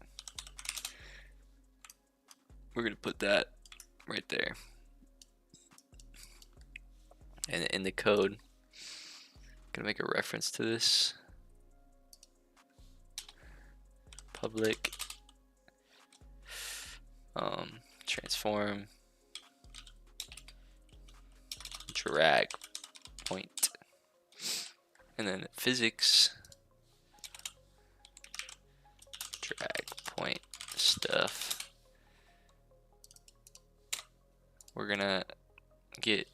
We're gonna put that right there. And in the code, I'm gonna make a reference to this. Public transform drag point, and then physics drag point stuff. We're gonna get,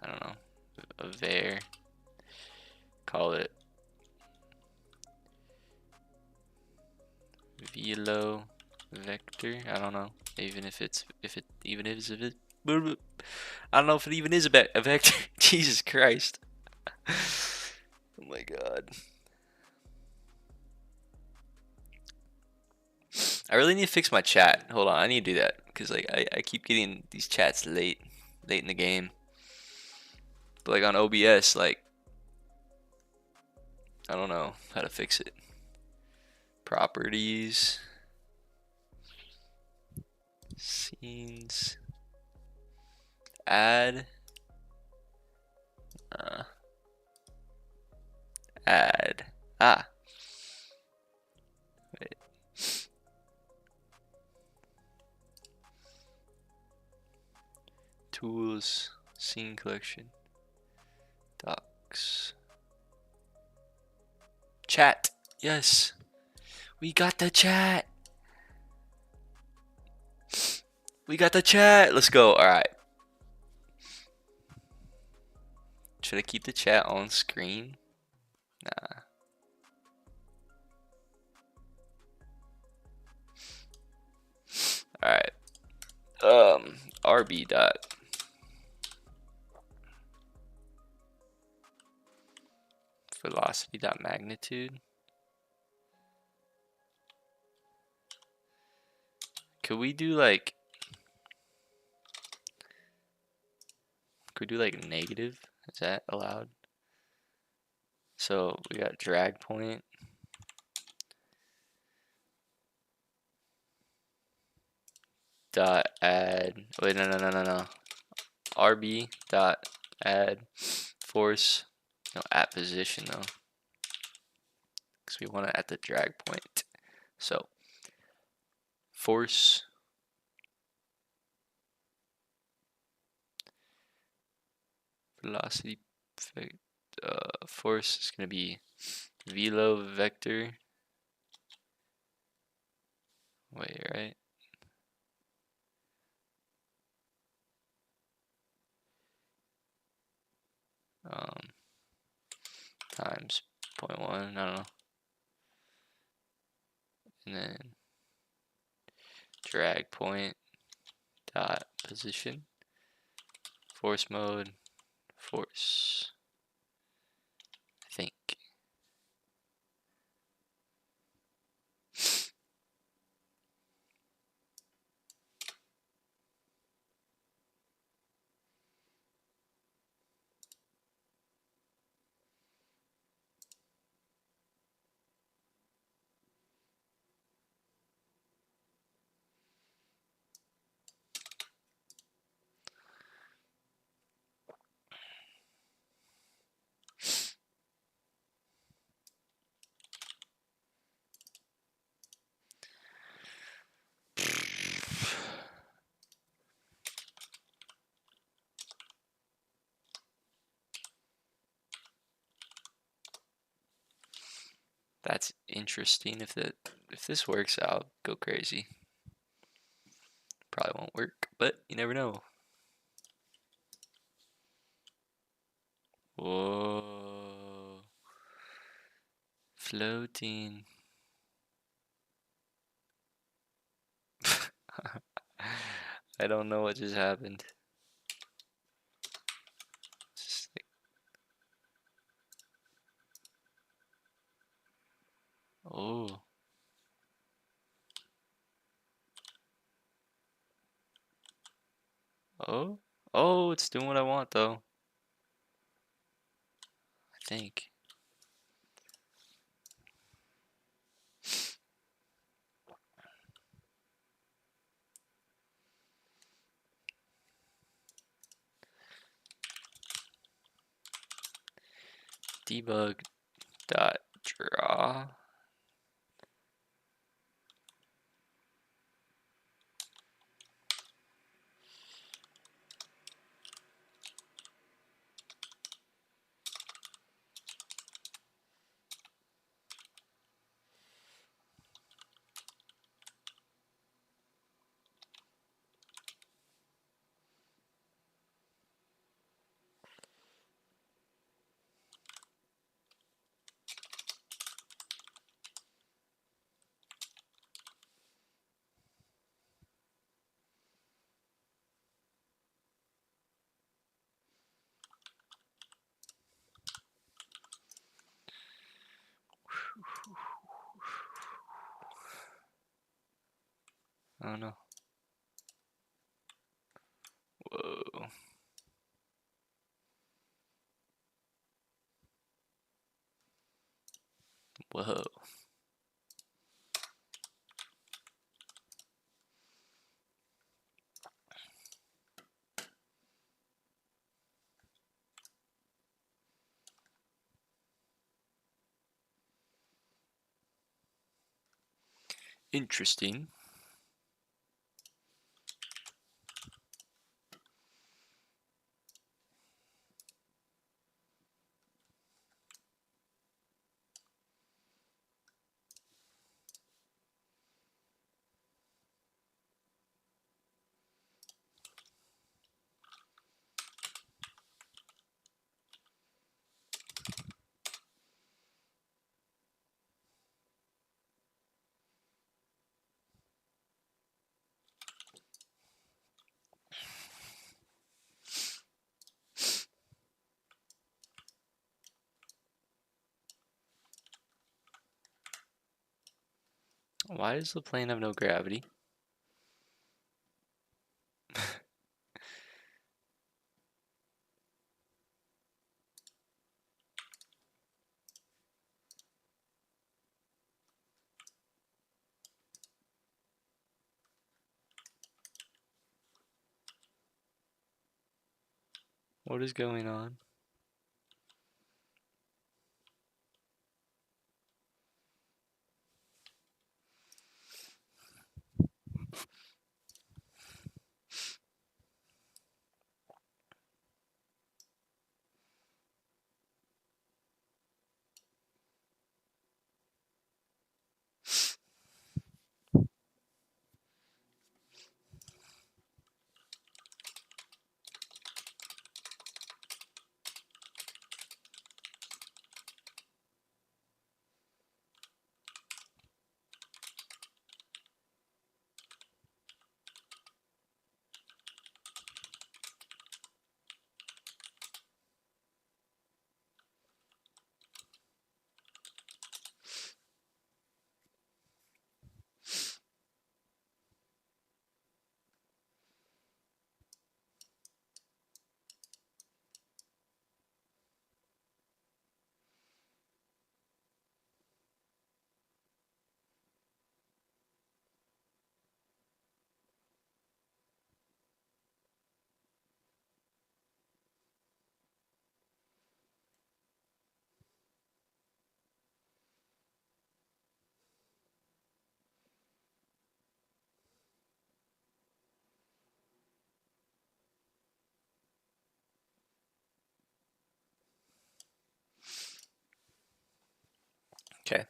I don't know, a var, call it velo vector. I don't know, even if it I don't know if it even is a vector. Jesus Christ. Oh my god. I really need to fix my chat. Hold on, I need to do that because like I keep getting these chats late in the game. But like on OBS, like I don't know how to fix it. Properties, scenes, add, add. Wait. Tools, scene collection, docs, chat. Yes, we got the chat. We got the chat. Let's go. All right. Should I keep the chat on screen? Nah. All right. RB dot velocity dot magnitude. Could we do like negative? Is that allowed? So we got drag point. Dot add. Wait, no. RB dot add force. No, at position though, because we want it at the drag point. So force velocity force is going to be Velo vector. Wait, right? Times 0.1, I don't know. And then drag point dot position. Force mode, force. I think. That's interesting. If this works out, go crazy. Probably won't work, but you never know. Whoa. Floating. I don't know what just happened. Just like, oh. Oh. Oh, it's doing what I want though. I think. Debug dot draw. I don't know. Whoa. Whoa. Interesting. Why does the plane have no gravity? What is going on? Okay.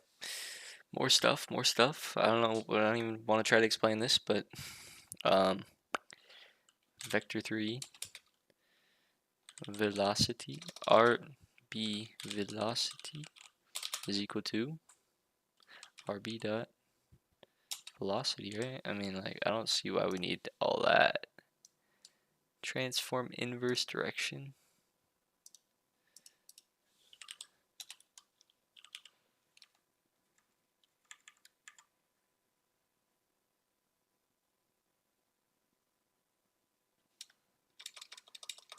More stuff, more stuff. I don't know. I don't even want to try to explain this, but um, vector 3 velocity, RB velocity is equal to RB dot velocity, right? I mean, like, I don't see why we need all that. Transform inverse direction.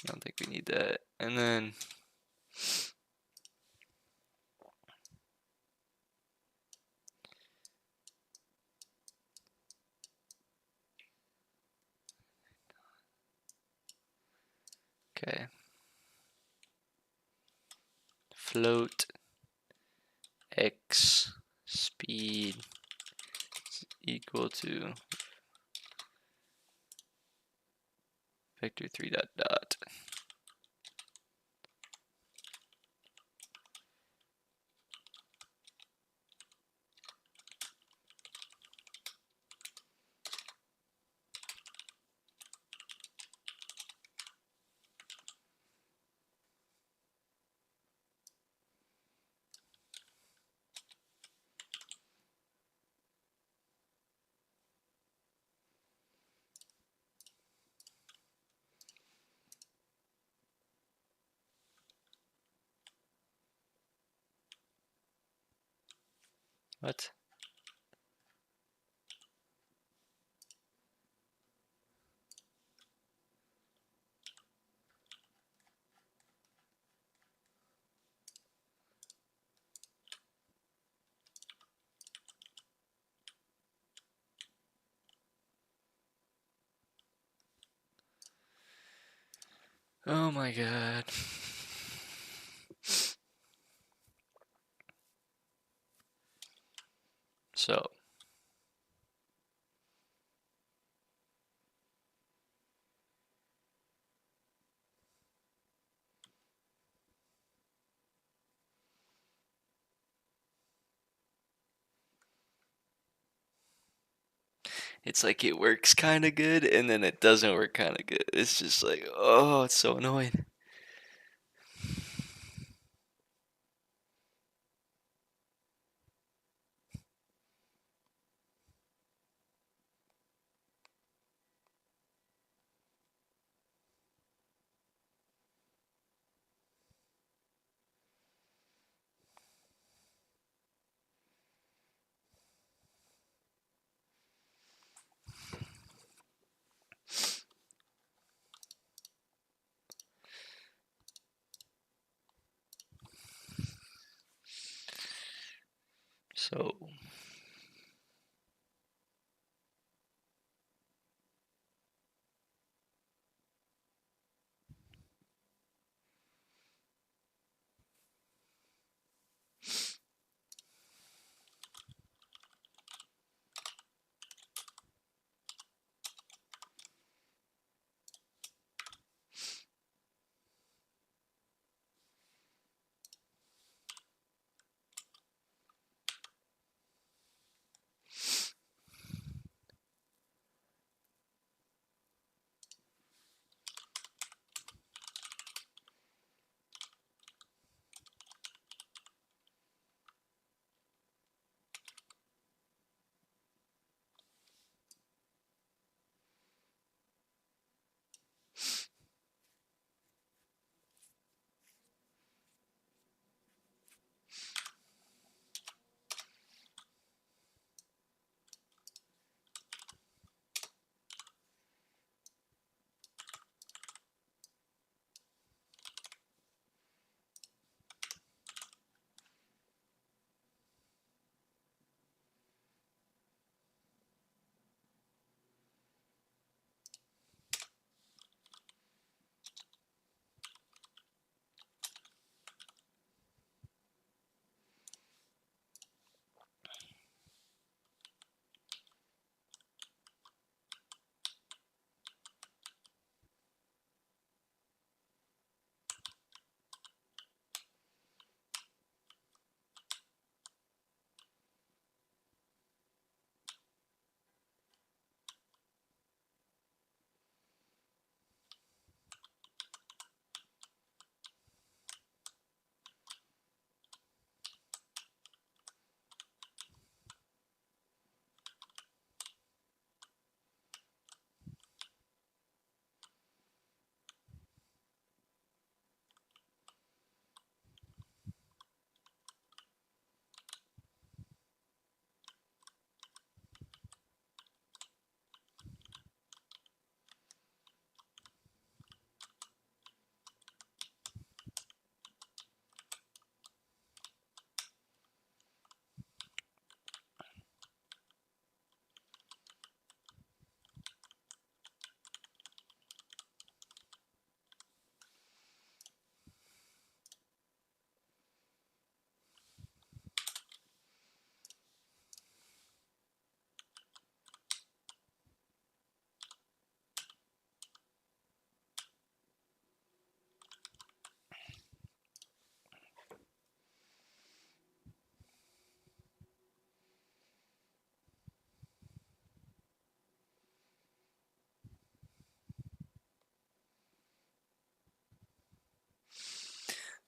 I don't think we need that. And then okay. Float x speed is equal to vector 3 dot dot. What? Oh my god. So it's like it works kind of good and then it doesn't work kind of good. It's just like, oh, it's so annoying. So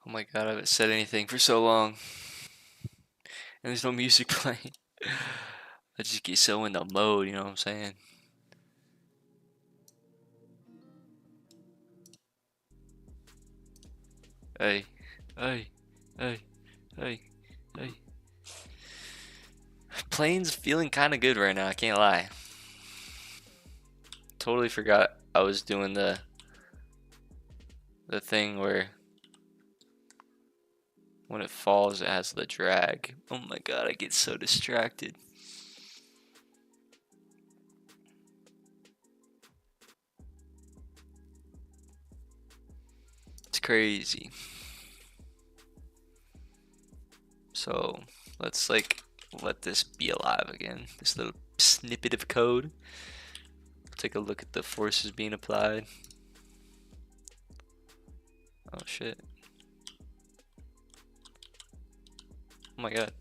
Oh my god, I haven't said anything for so long. And there's no music playing. I just get so in the mode, you know what I'm saying? Hey, hey, hey, hey, hey. Plane's feeling kind of good right now, I can't lie. Totally forgot I was doing the thing where when it falls it has the drag. Oh my god, I get so distracted. It's crazy. So let's like let this be alive again. This little snippet of code. Take a look at the forces being applied. Oh shit. Oh my god.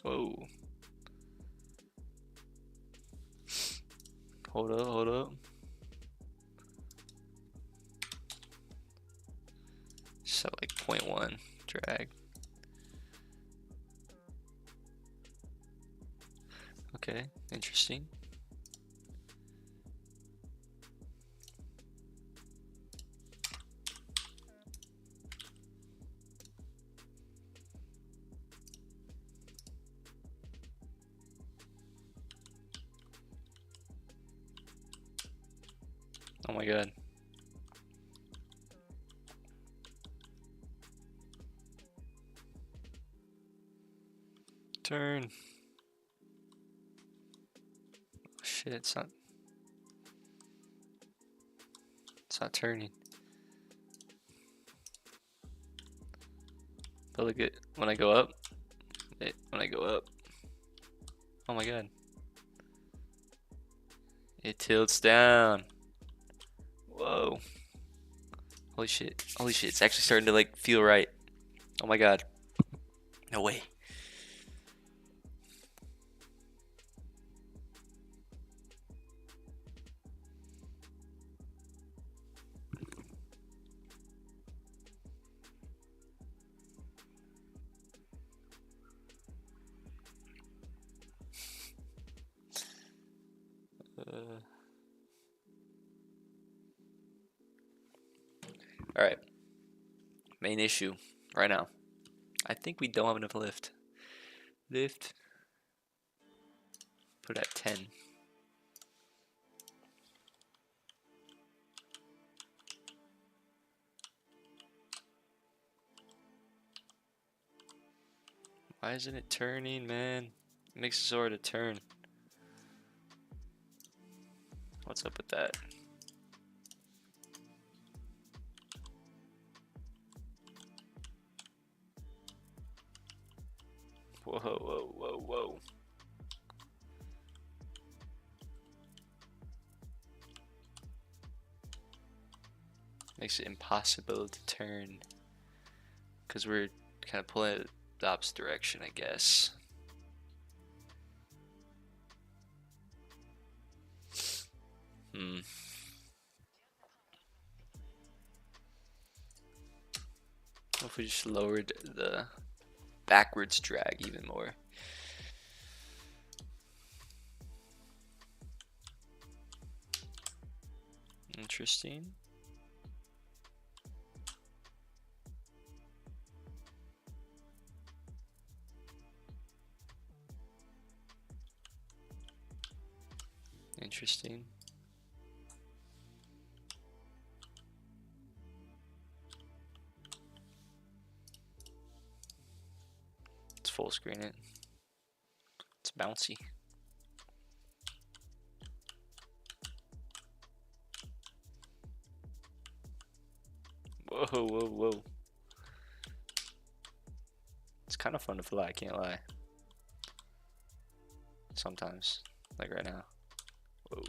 Whoa. Hold up, hold up. So like 0.1 drag. Okay, interesting. Oh my god. Turn. Oh shit, it's not turning. But look at when I go up. When I go up. Oh my god. It tilts down. Whoa. Holy shit. Holy shit. It's actually starting to like feel right. Oh my god. No way. Alright. Main issue right now. I think we don't have enough lift. Lift. Put at 10. Why isn't it turning, man? It makes it so hard to turn. What's up with that? Whoa, whoa, whoa, whoa. Makes it impossible to turn. Because we're kind of pulling it the opposite direction, I guess. What if we just lowered the backwards drag even more? Interesting. Interesting. Let's full screen it. It's bouncy. Whoa, whoa, whoa. It's kind of fun to fly, I can't lie. Sometimes, like right now. Whoa.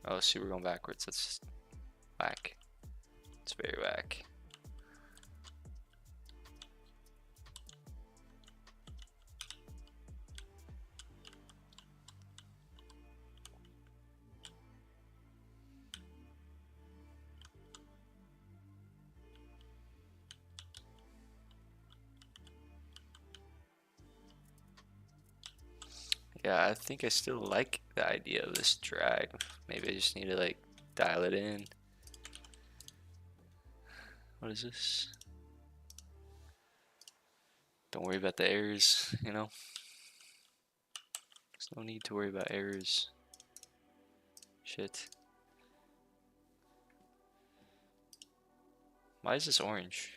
Oh, see, we're going backwards. That's whack. It's very whack. Yeah, I think I still like the idea of this drag. Maybe I just need to like dial it in. What is this? Don't worry about the errors, you know? There's no need to worry about errors. Shit. Why is this orange?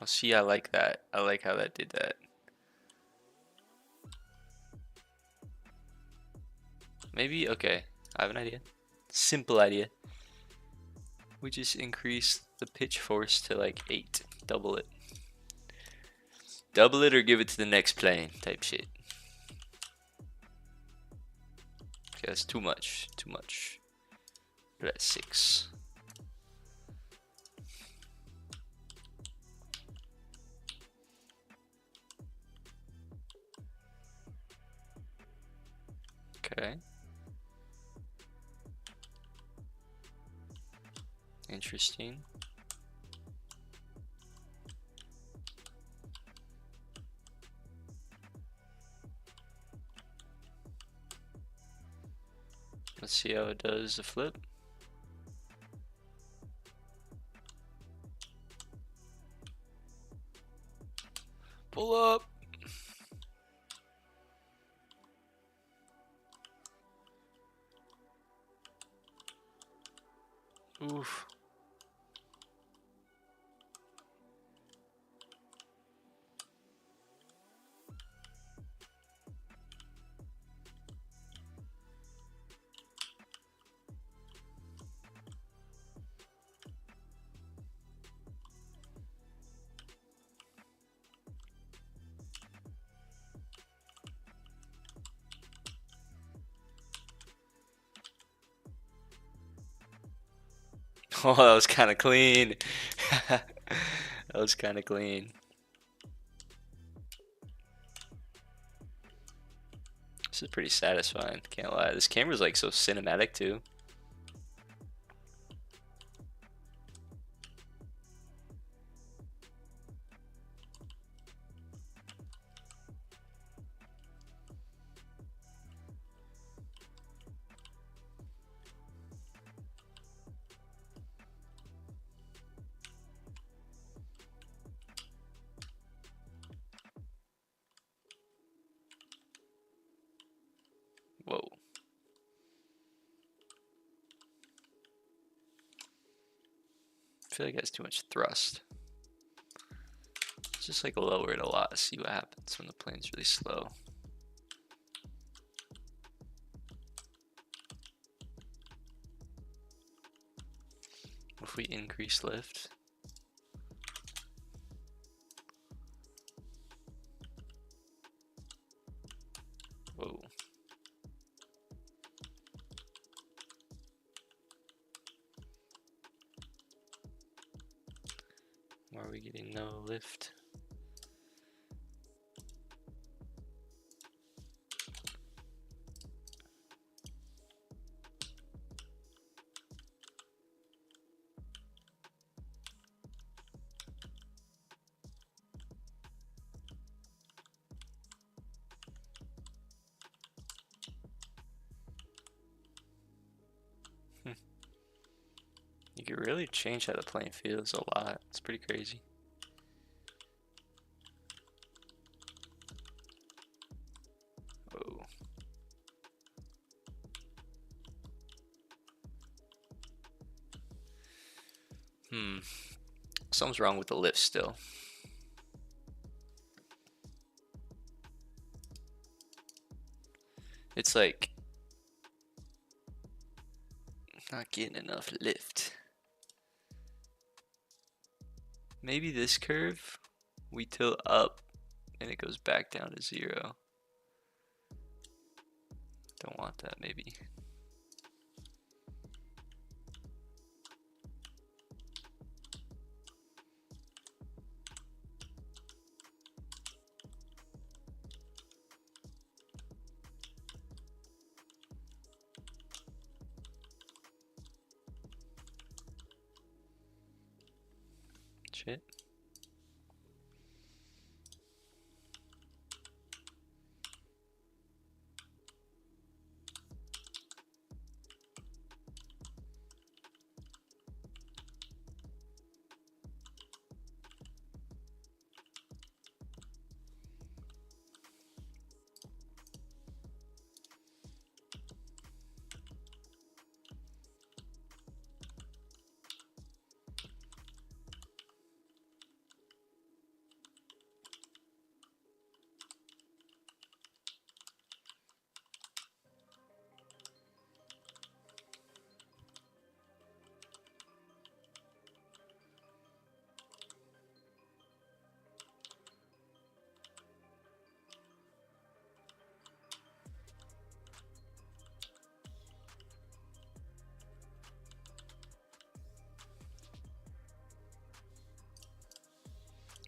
Oh, see, I like that. I like how that did that. Maybe, okay, I have an idea. Simple idea. We just increase the pitch force to like 8. Double it. Double it or give it to the next plane type shit. Okay, that's too much. Too much. Put it at 6. Okay. Interesting. Let's see how it does the flip. Pull up. Oof. Oh, that was kind of clean. That was kind of clean. This is pretty satisfying, can't lie. This camera's like so cinematic too. Whoa. I feel like it has too much thrust. Just like lower it a lot, see what happens when the plane's really slow. If we increase lift. Whoa. Why are we getting no lift? You can really change how the plane feels a lot. It's pretty crazy. Whoa. Something's wrong with the lift still. It's like not getting enough lift. Maybe this curve we tilt up and it goes back down to 0. Don't want that, maybe. Shit.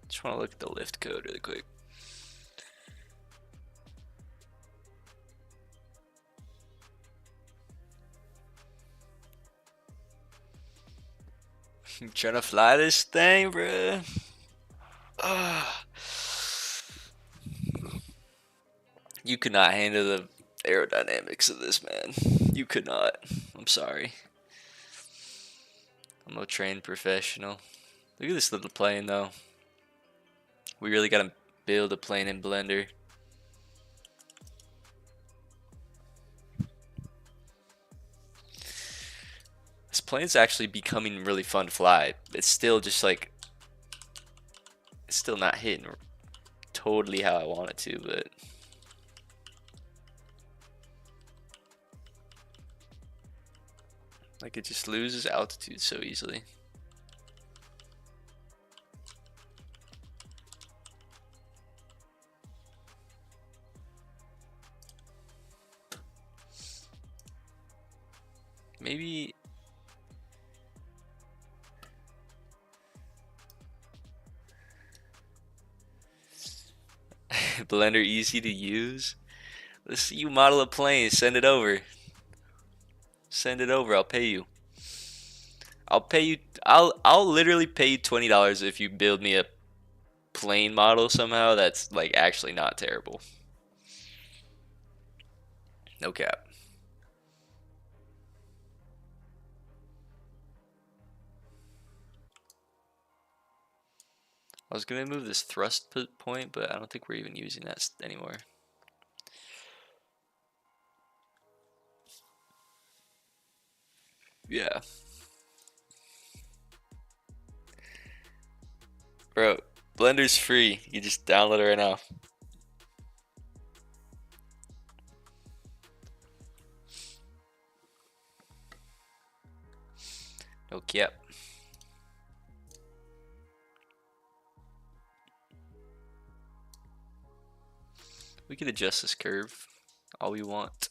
Just want to look at the lift code really quick. I'm trying to fly this thing, bruh. You could not handle the aerodynamics of this, man. You could not. I'm sorry. I'm no trained professional. Look at this little plane, though. We really gotta build a plane in Blender. This plane's actually becoming really fun to fly. It's still just like, it's still not hitting totally how I want it to, but like it just loses altitude so easily. Maybe Blender easy to use. Let's see you model a plane. Send it over. Send it over. I'll pay you. I'll pay you. I'll literally pay you $20 if you build me a plane model somehow that's like actually not terrible. No cap. I was gonna move this thrust point, but I don't think we're even using that anymore. Yeah. Bro, Blender's free. You just download it right now. No cap. We could adjust this curve all we want.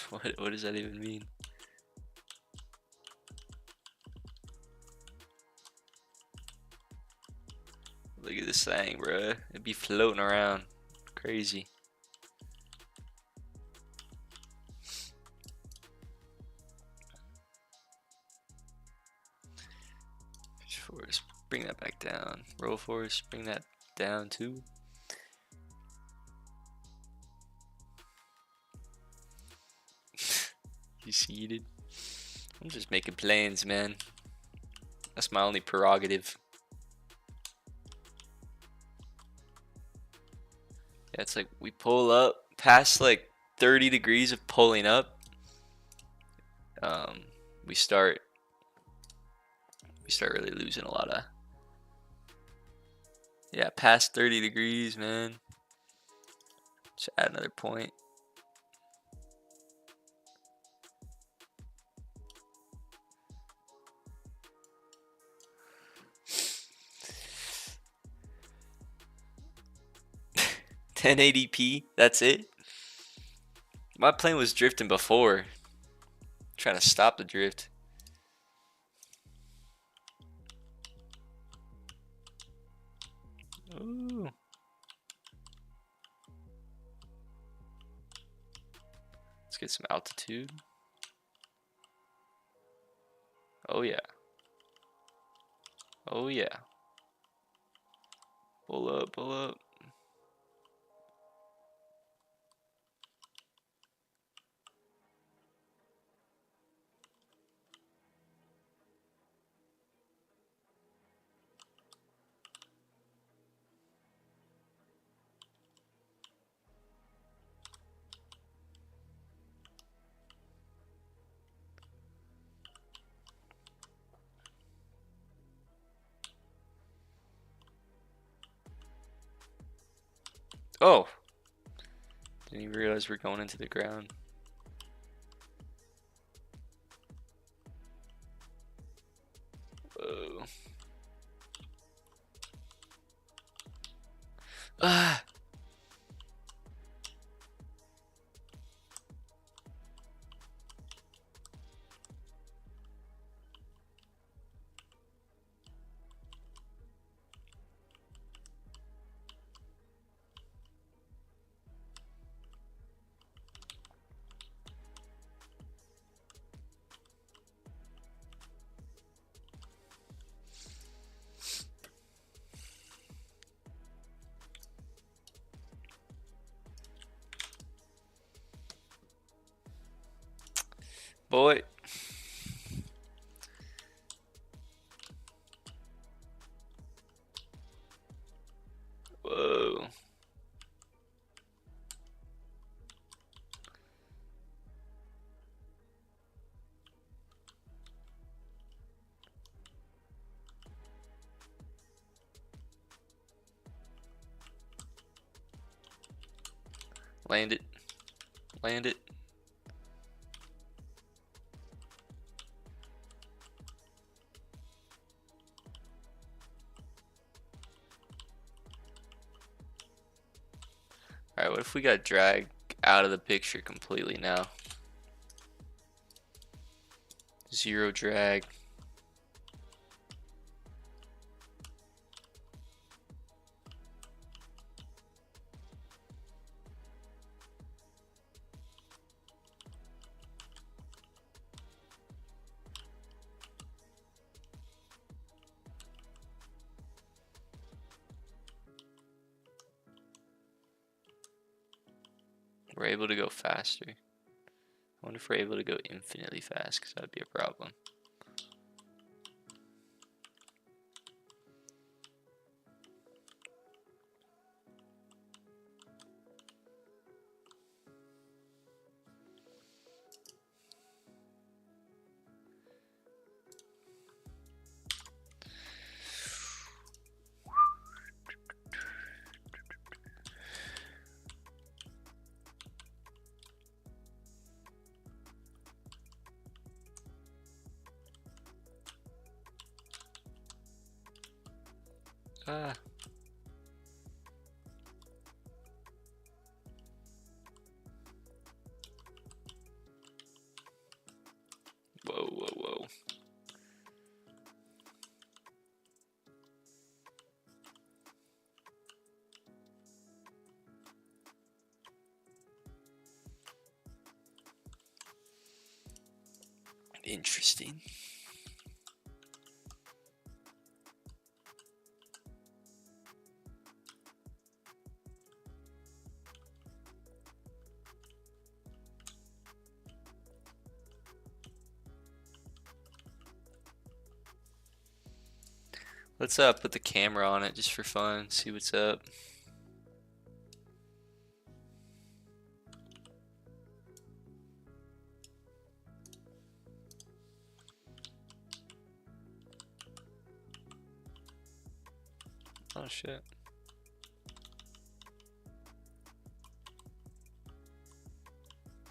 What does that even mean? Look at this thing, bro. It'd be floating around. Crazy. Force, bring that back down. Roll force, bring that down too. You seated. I'm just making planes, man. That's my only prerogative. Yeah, it's like we pull up past like 30 degrees of pulling up. We start really losing a lot of. Yeah, past 30 degrees, man. Just add another point. $1080p, that's it. My plane was drifting before. Trying to stop the drift. Ooh. Let's get some altitude. Oh yeah. Oh yeah. Pull up, pull up. Oh! Didn't even realize we're going into the ground. Whoa. Ah! Boy. Whoa. Land it. Land it. Alright, what if we got dragged out of the picture completely now? Zero drag. We're able to go faster. I wonder if we're able to go infinitely fast, because that would be a problem. Ah. Whoa, whoa, whoa. Interesting. Let's put the camera on it just for fun, see what's up. Oh shit.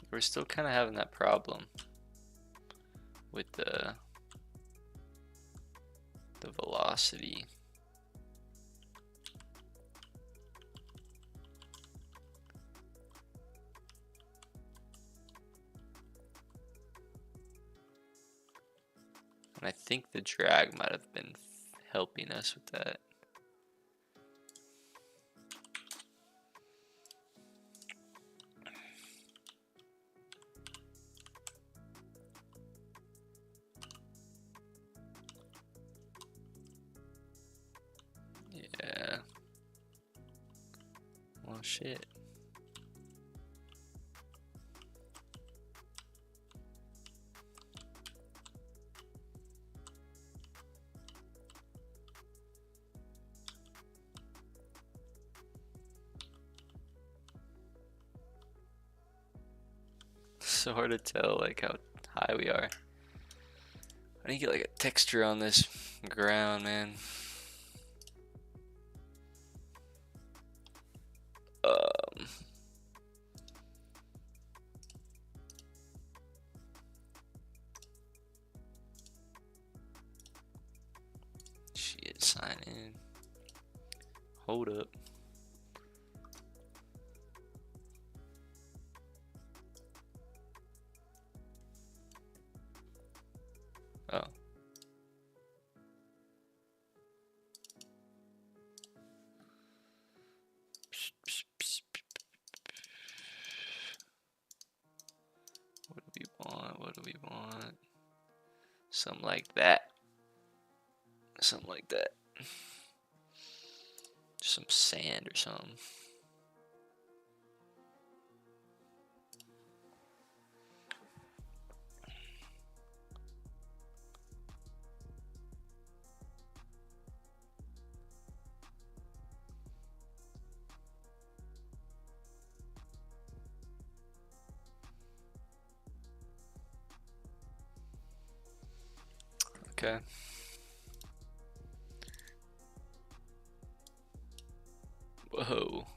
We're still kind of having that problem with the velocity. And I think the drag might have been helping us with that. shit. So hard to tell like how high we are. I need to get like a texture on this ground, man. Shit, sign in. Hold up. Oh. What do we want? What do we want? Something like that. Something like that. Some sand or something. Okay. Whoa.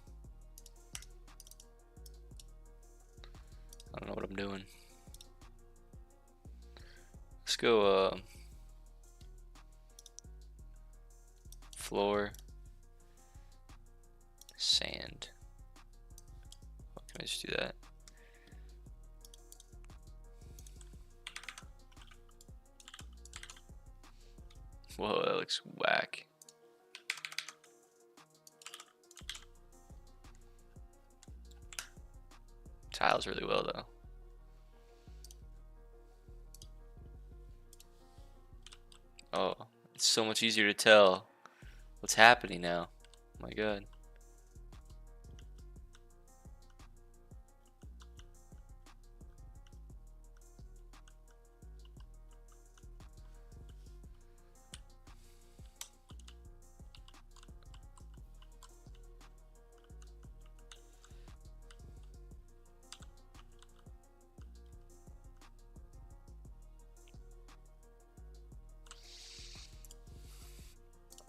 I don't know what I'm doing. Let's go floor, sand. Oh, can I just do that? Whoa, that looks whack. Tiles really well though. Oh, it's so much easier to tell what's happening now. Oh my god.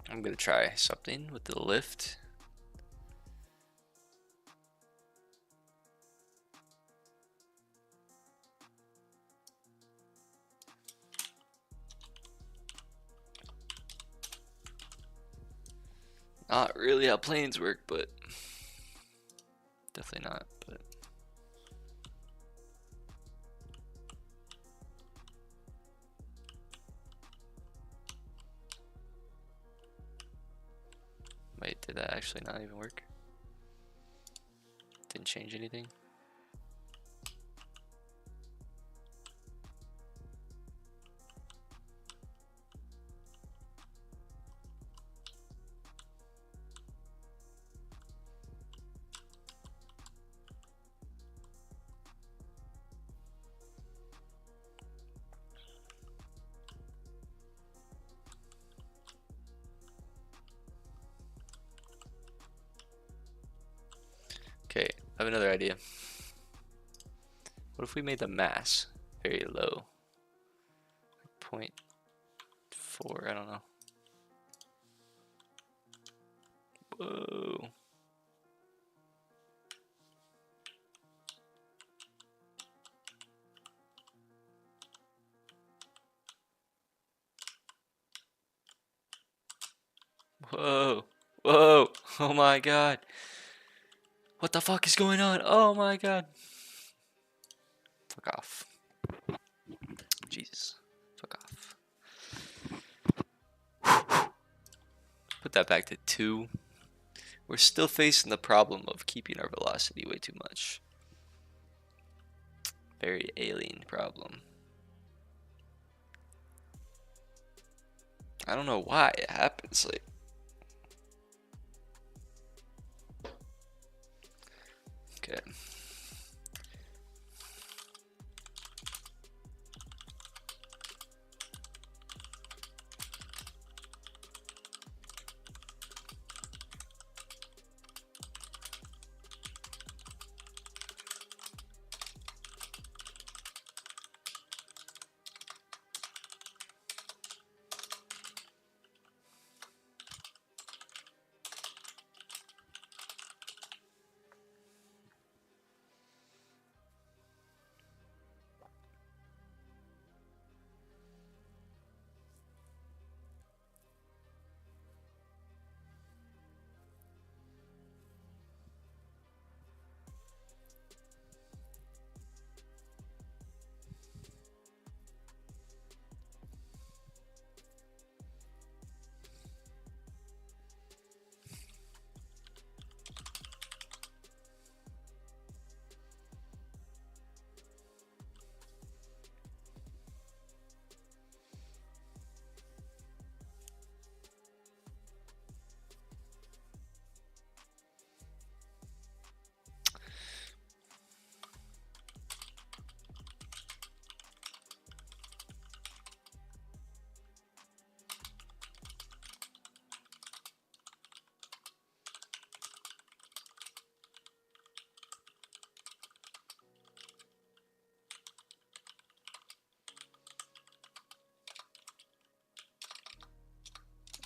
I'm gonna try something with the lift. Not really how planes work, but definitely not. But wait, did that actually not even work? Didn't change anything? Okay, I have another idea. What if we made the mass very low? 0.4, I don't know. Whoa. Whoa. Whoa. Oh my god. What the fuck is going on? Oh my god. Fuck off. Jesus. Fuck off. Put that back to 2. We're still facing the problem of keeping our velocity way too much. Very alien problem. I don't know why it happens. Like, Okay.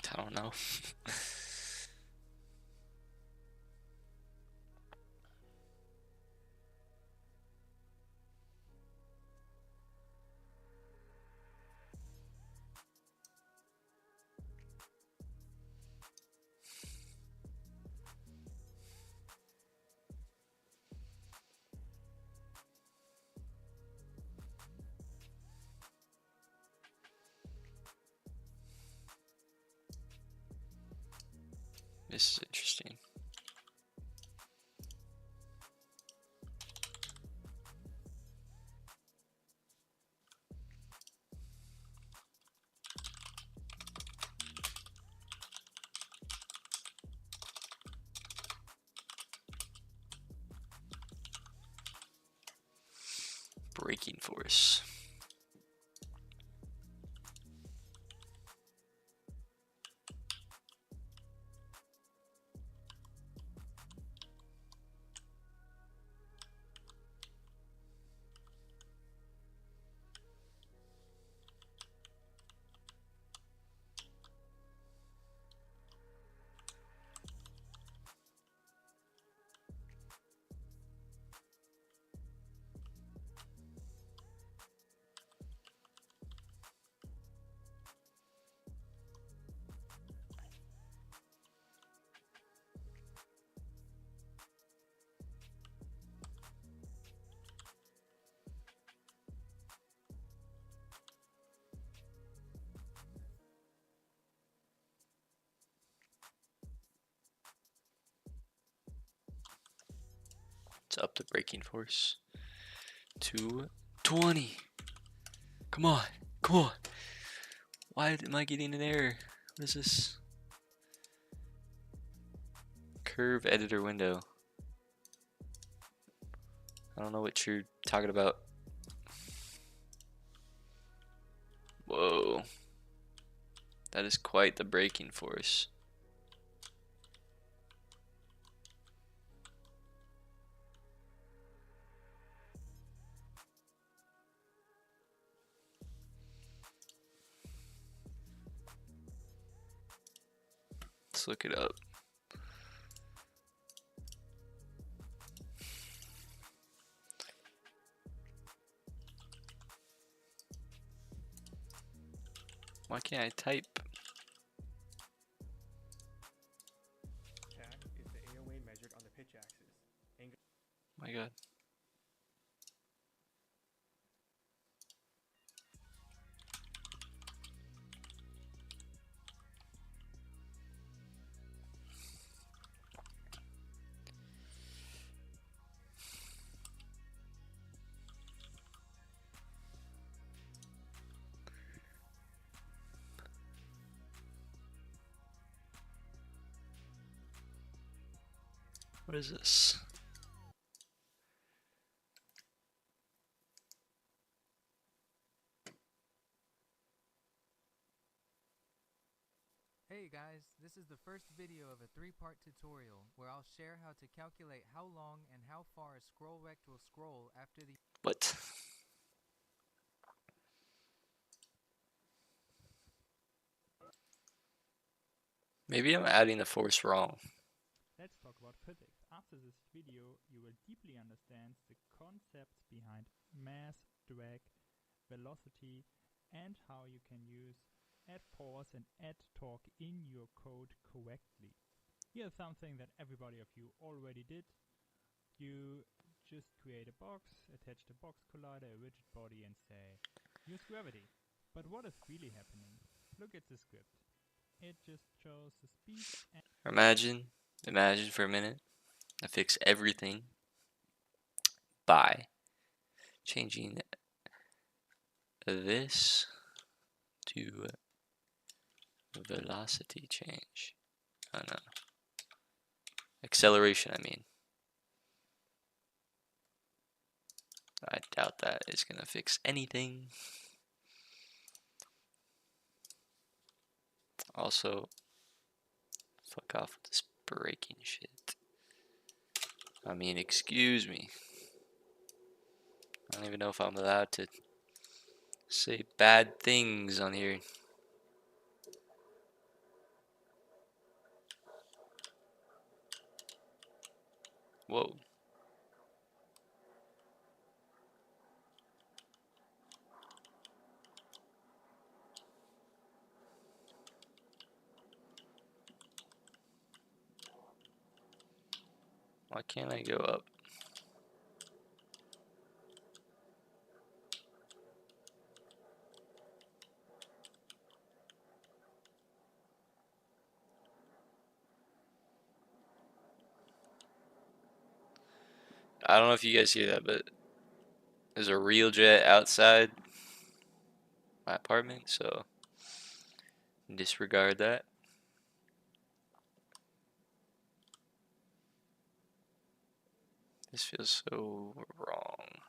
I don't know. This is interesting. Braking force. Let's up the braking force to 20. Come on, come on. Why am I getting an error? What is this? Curve editor window. I don't know what you're talking about. Whoa. That is quite the braking force. Let's look it up. Why can't I type? Tach is the AOA measured on the pitch axis. My God. What is this? Hey guys, this is the first video of a 3-part tutorial where I'll share how to calculate how long and how far a scroll rect will scroll after the... What? Maybe I'm adding the force wrong. Let's talk about physics. After this video, you will deeply understand the concepts behind mass, drag, velocity, and how you can use add force and add torque in your code correctly. Here's something that everybody of you already did. You just create a box, attach the box collider, a rigid body, and say, use gravity. But what is really happening? Look at the script. It just shows the speed and Imagine for a minute, I fix everything by changing this to velocity change. Oh no. Acceleration, I mean. I doubt that is gonna fix anything. Also, fuck off with this braking shit. I mean, excuse me. I don't even know if I'm allowed to say bad things on here. Whoa. Why can't I go up? I don't know if you guys hear that, but there's a real jet outside my apartment, so disregard that. This feels so wrong.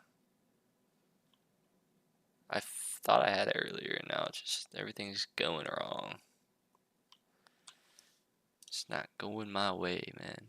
I thought I had it earlier, and now it's just everything's going wrong. It's not going my way, man.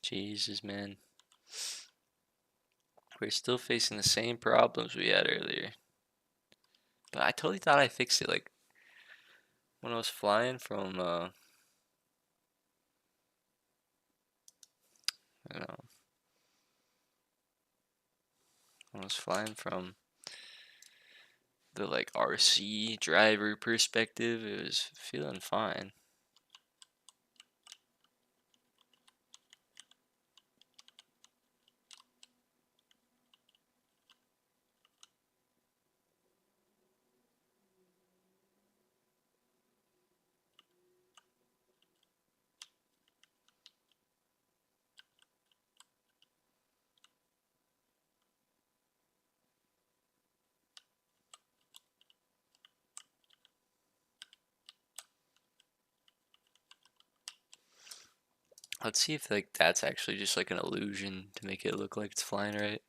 Jesus, man. We're still facing the same problems we had earlier. But I totally thought I fixed it, like, when I was flying from, I don't know. When I was flying from the, like, RC driver perspective, it was feeling fine. Let's see if, like, that's actually just like an illusion to make it look like it's flying right.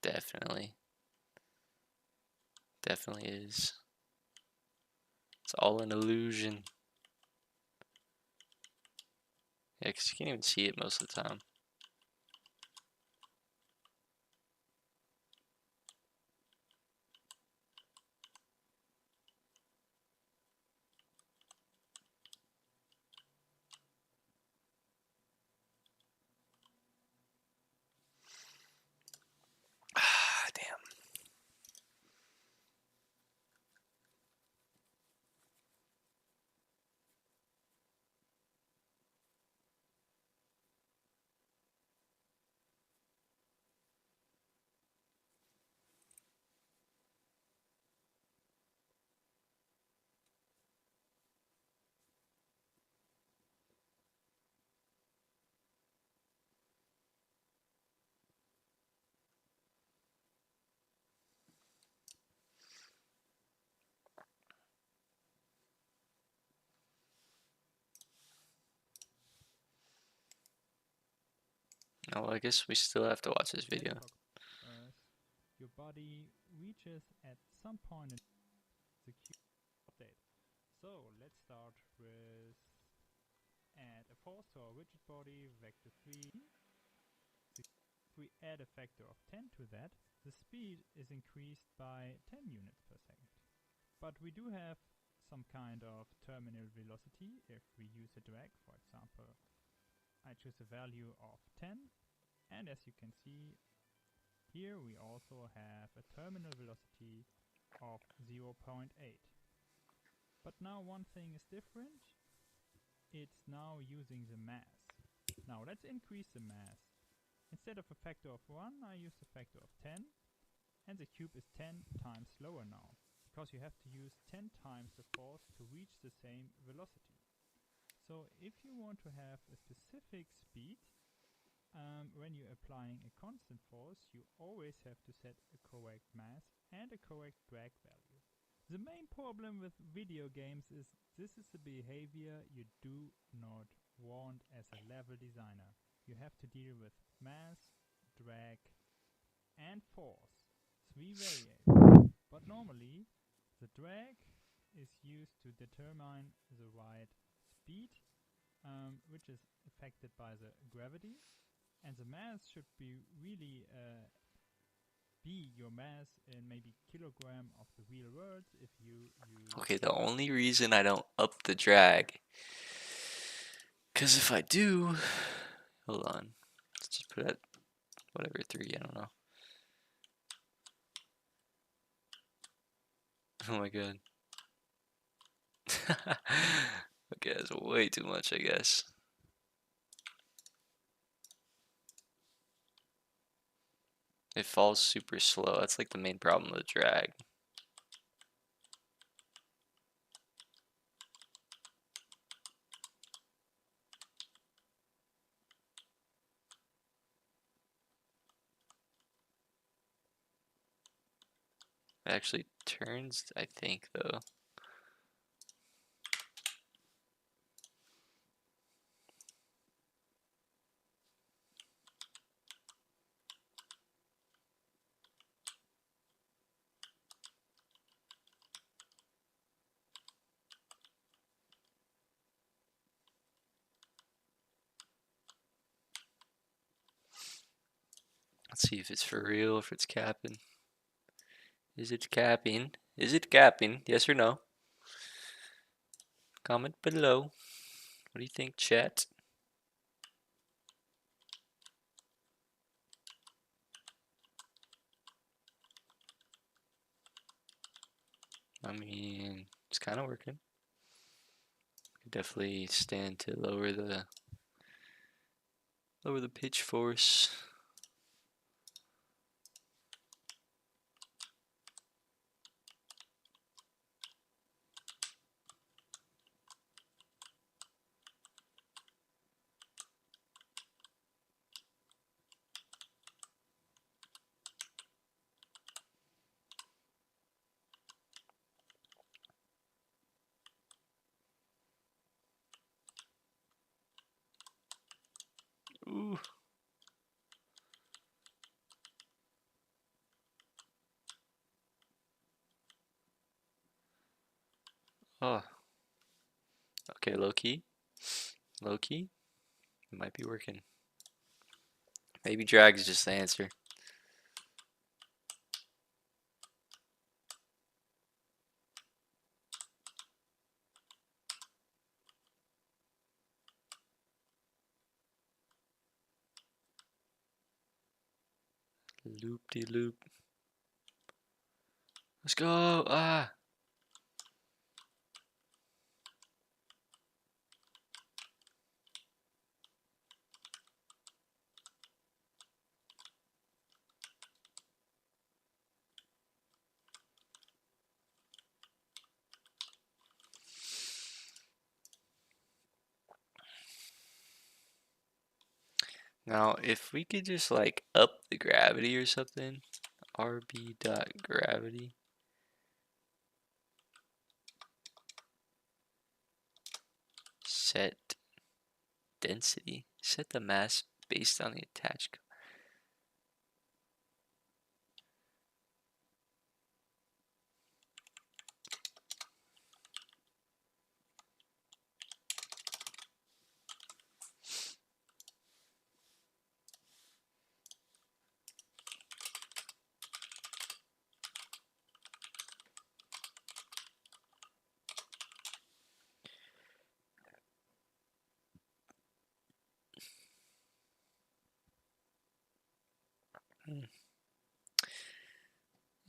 Definitely. Definitely is. It's all an illusion. Yeah, because you can't even see it most of the time. Oh, I guess we still have to watch this video. Let's talk first. Your body reaches at some point in the cube update. So let's start with add a force to our rigid body, vector 3. If we add a factor of 10 to that, the speed is increased by 10 units per second. But we do have some kind of terminal velocity if we use a drag. For example, I choose a value of 10, and as you can see here we also have a terminal velocity of 0.8. But now one thing is different. It's now using the mass. Now let's increase the mass. Instead of a factor of 1, I use a factor of 10, and the cube is 10 times slower now, because you have to use 10 times the force to reach the same velocity. So if you want to have a specific speed, when you're applying a constant force, you always have to set a correct mass and a correct drag value. The main problem with video games is this is the behavior you do not want as a level designer. You have to deal with mass, drag, and force. 3 variables. But normally, the drag is used to determine the right speed, which is affected by the gravity. And the mass should be really be your mass in maybe kilogram of the real world if you use... Okay, the only reason I don't up the drag, because if I do, hold on, let's just put it at whatever 3, I don't know. Oh my god. Okay, that's way too much, I guess. It falls super slow. That's like the main problem with the drag. It actually turns, I think, though. Let's see if it's for real, if it's capping. Is it capping? Is it capping? Yes or no? Comment below. What do you think, chat? I mean, it's kind of working. Could definitely stand to lower the pitch force. Ooh. Oh. Okay, low key. Low key. It might be working. Maybe drag is just the answer. Loop-de-loop. Let's go! Ah! Now, if we could just like up the gravity or something, RB.gravity. Set density. Set the mass based on the attached.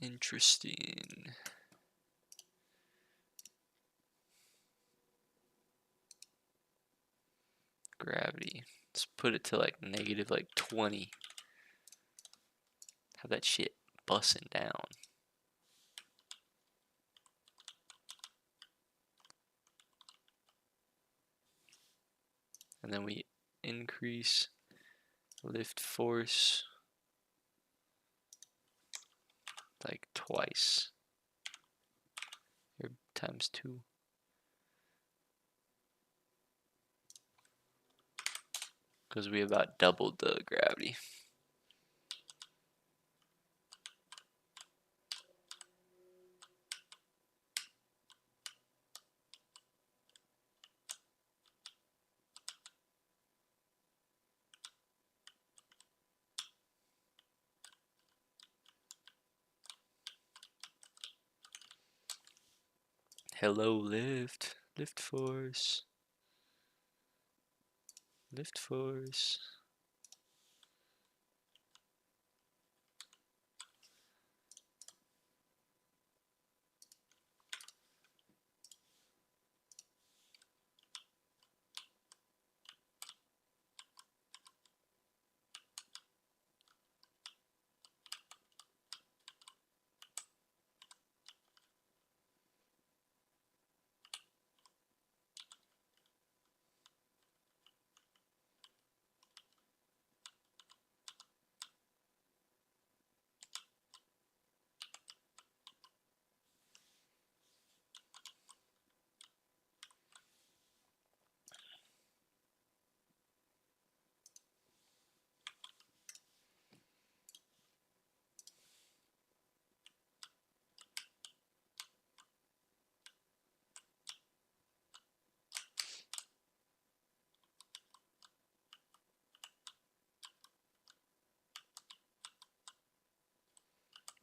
Interesting. Gravity. Let's put it to like negative like 20. Have that shit bussing down. And then we increase lift force like twice. Here, times 2. Because we about doubled the gravity. Hello, lift. Lift force. Lift force.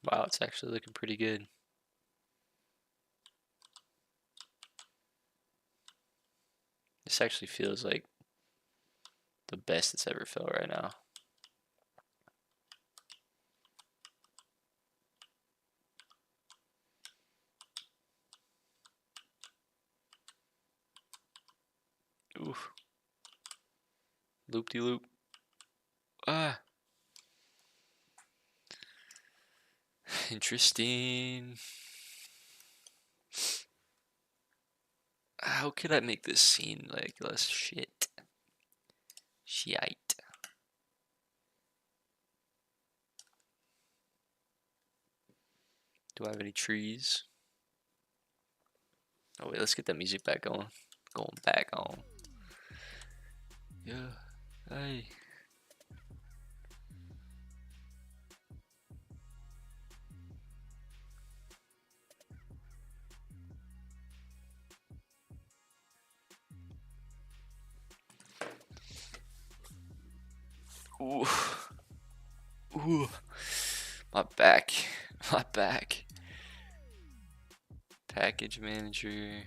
Wow, it's actually looking pretty good. This actually feels like the best it's ever felt right now. Oof. Loop-de-loop. Ah. Interesting. How could I make this scene like less shit? Shite. Do I have any trees? Oh wait, let's get that music back on. Going back on. Yeah. Hey. Ooh. Ooh. My back. My back. Package manager.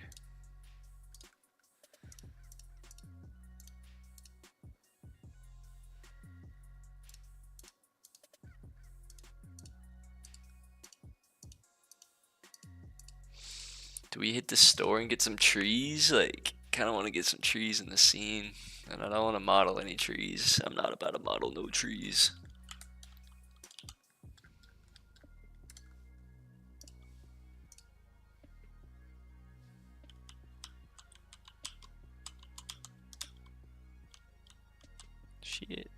Do we hit the store and get some trees? Like, kind of want to get some trees in the scene. And I don't want to model any trees. I'm not about to model no trees. Shit.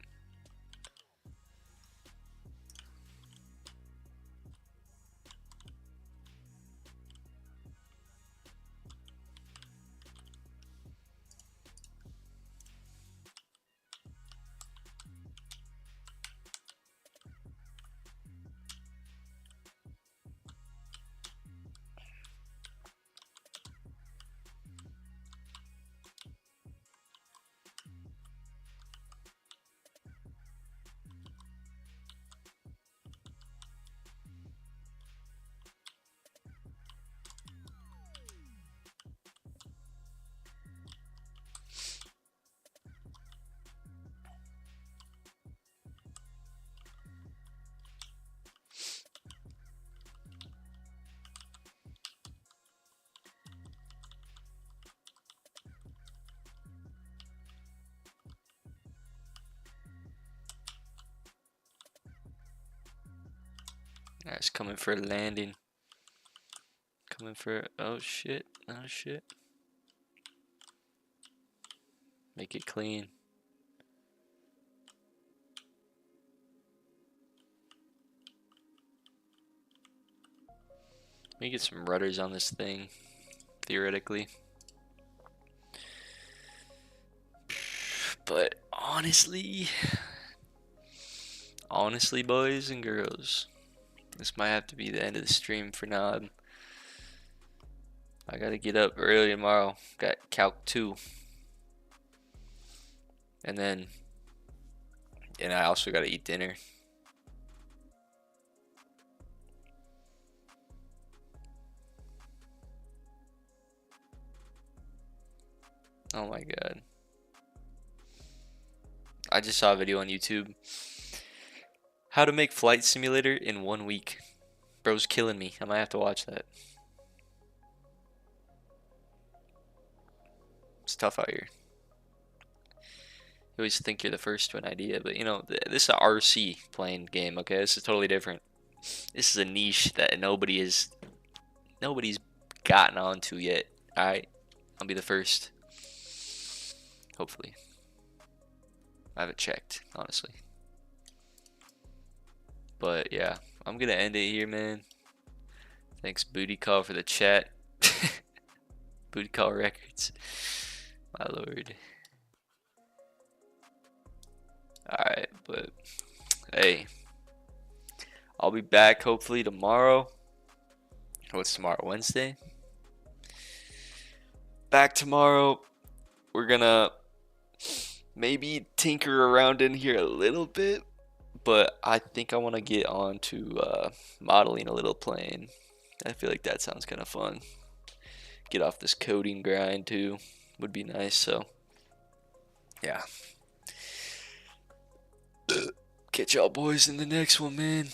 Alright, it's coming for a landing. Coming for, oh shit, oh shit. Make it clean. Let me get some rudders on this thing, theoretically. But honestly, boys and girls, this might have to be the end of the stream for now. I gotta get up early tomorrow. Got Calc 2. And I also gotta eat dinner. Oh my god. I just saw a video on YouTube. How to make Flight Simulator in 1 week. Bro's killing me. I might have to watch that. It's tough out here. You always think you're the first to an idea, but you know, this is a RC playing game, okay? This is totally different. This is a niche that nobody's gotten onto yet. Alright? I'll be the first. Hopefully. I haven't checked, honestly. But yeah, I'm gonna end it here, man. Thanks, Booty Call, for the chat. Booty Call Records. My lord. Alright, but hey, I'll be back hopefully tomorrow. What's tomorrow? Wednesday? Back tomorrow. We're gonna maybe tinker around in here a little bit, but I think I want to get on to modeling a little plane. I feel like that sounds kind of fun. Get off this coding grind too. Would be nice. So yeah. Catch y'all boys in the next one, man.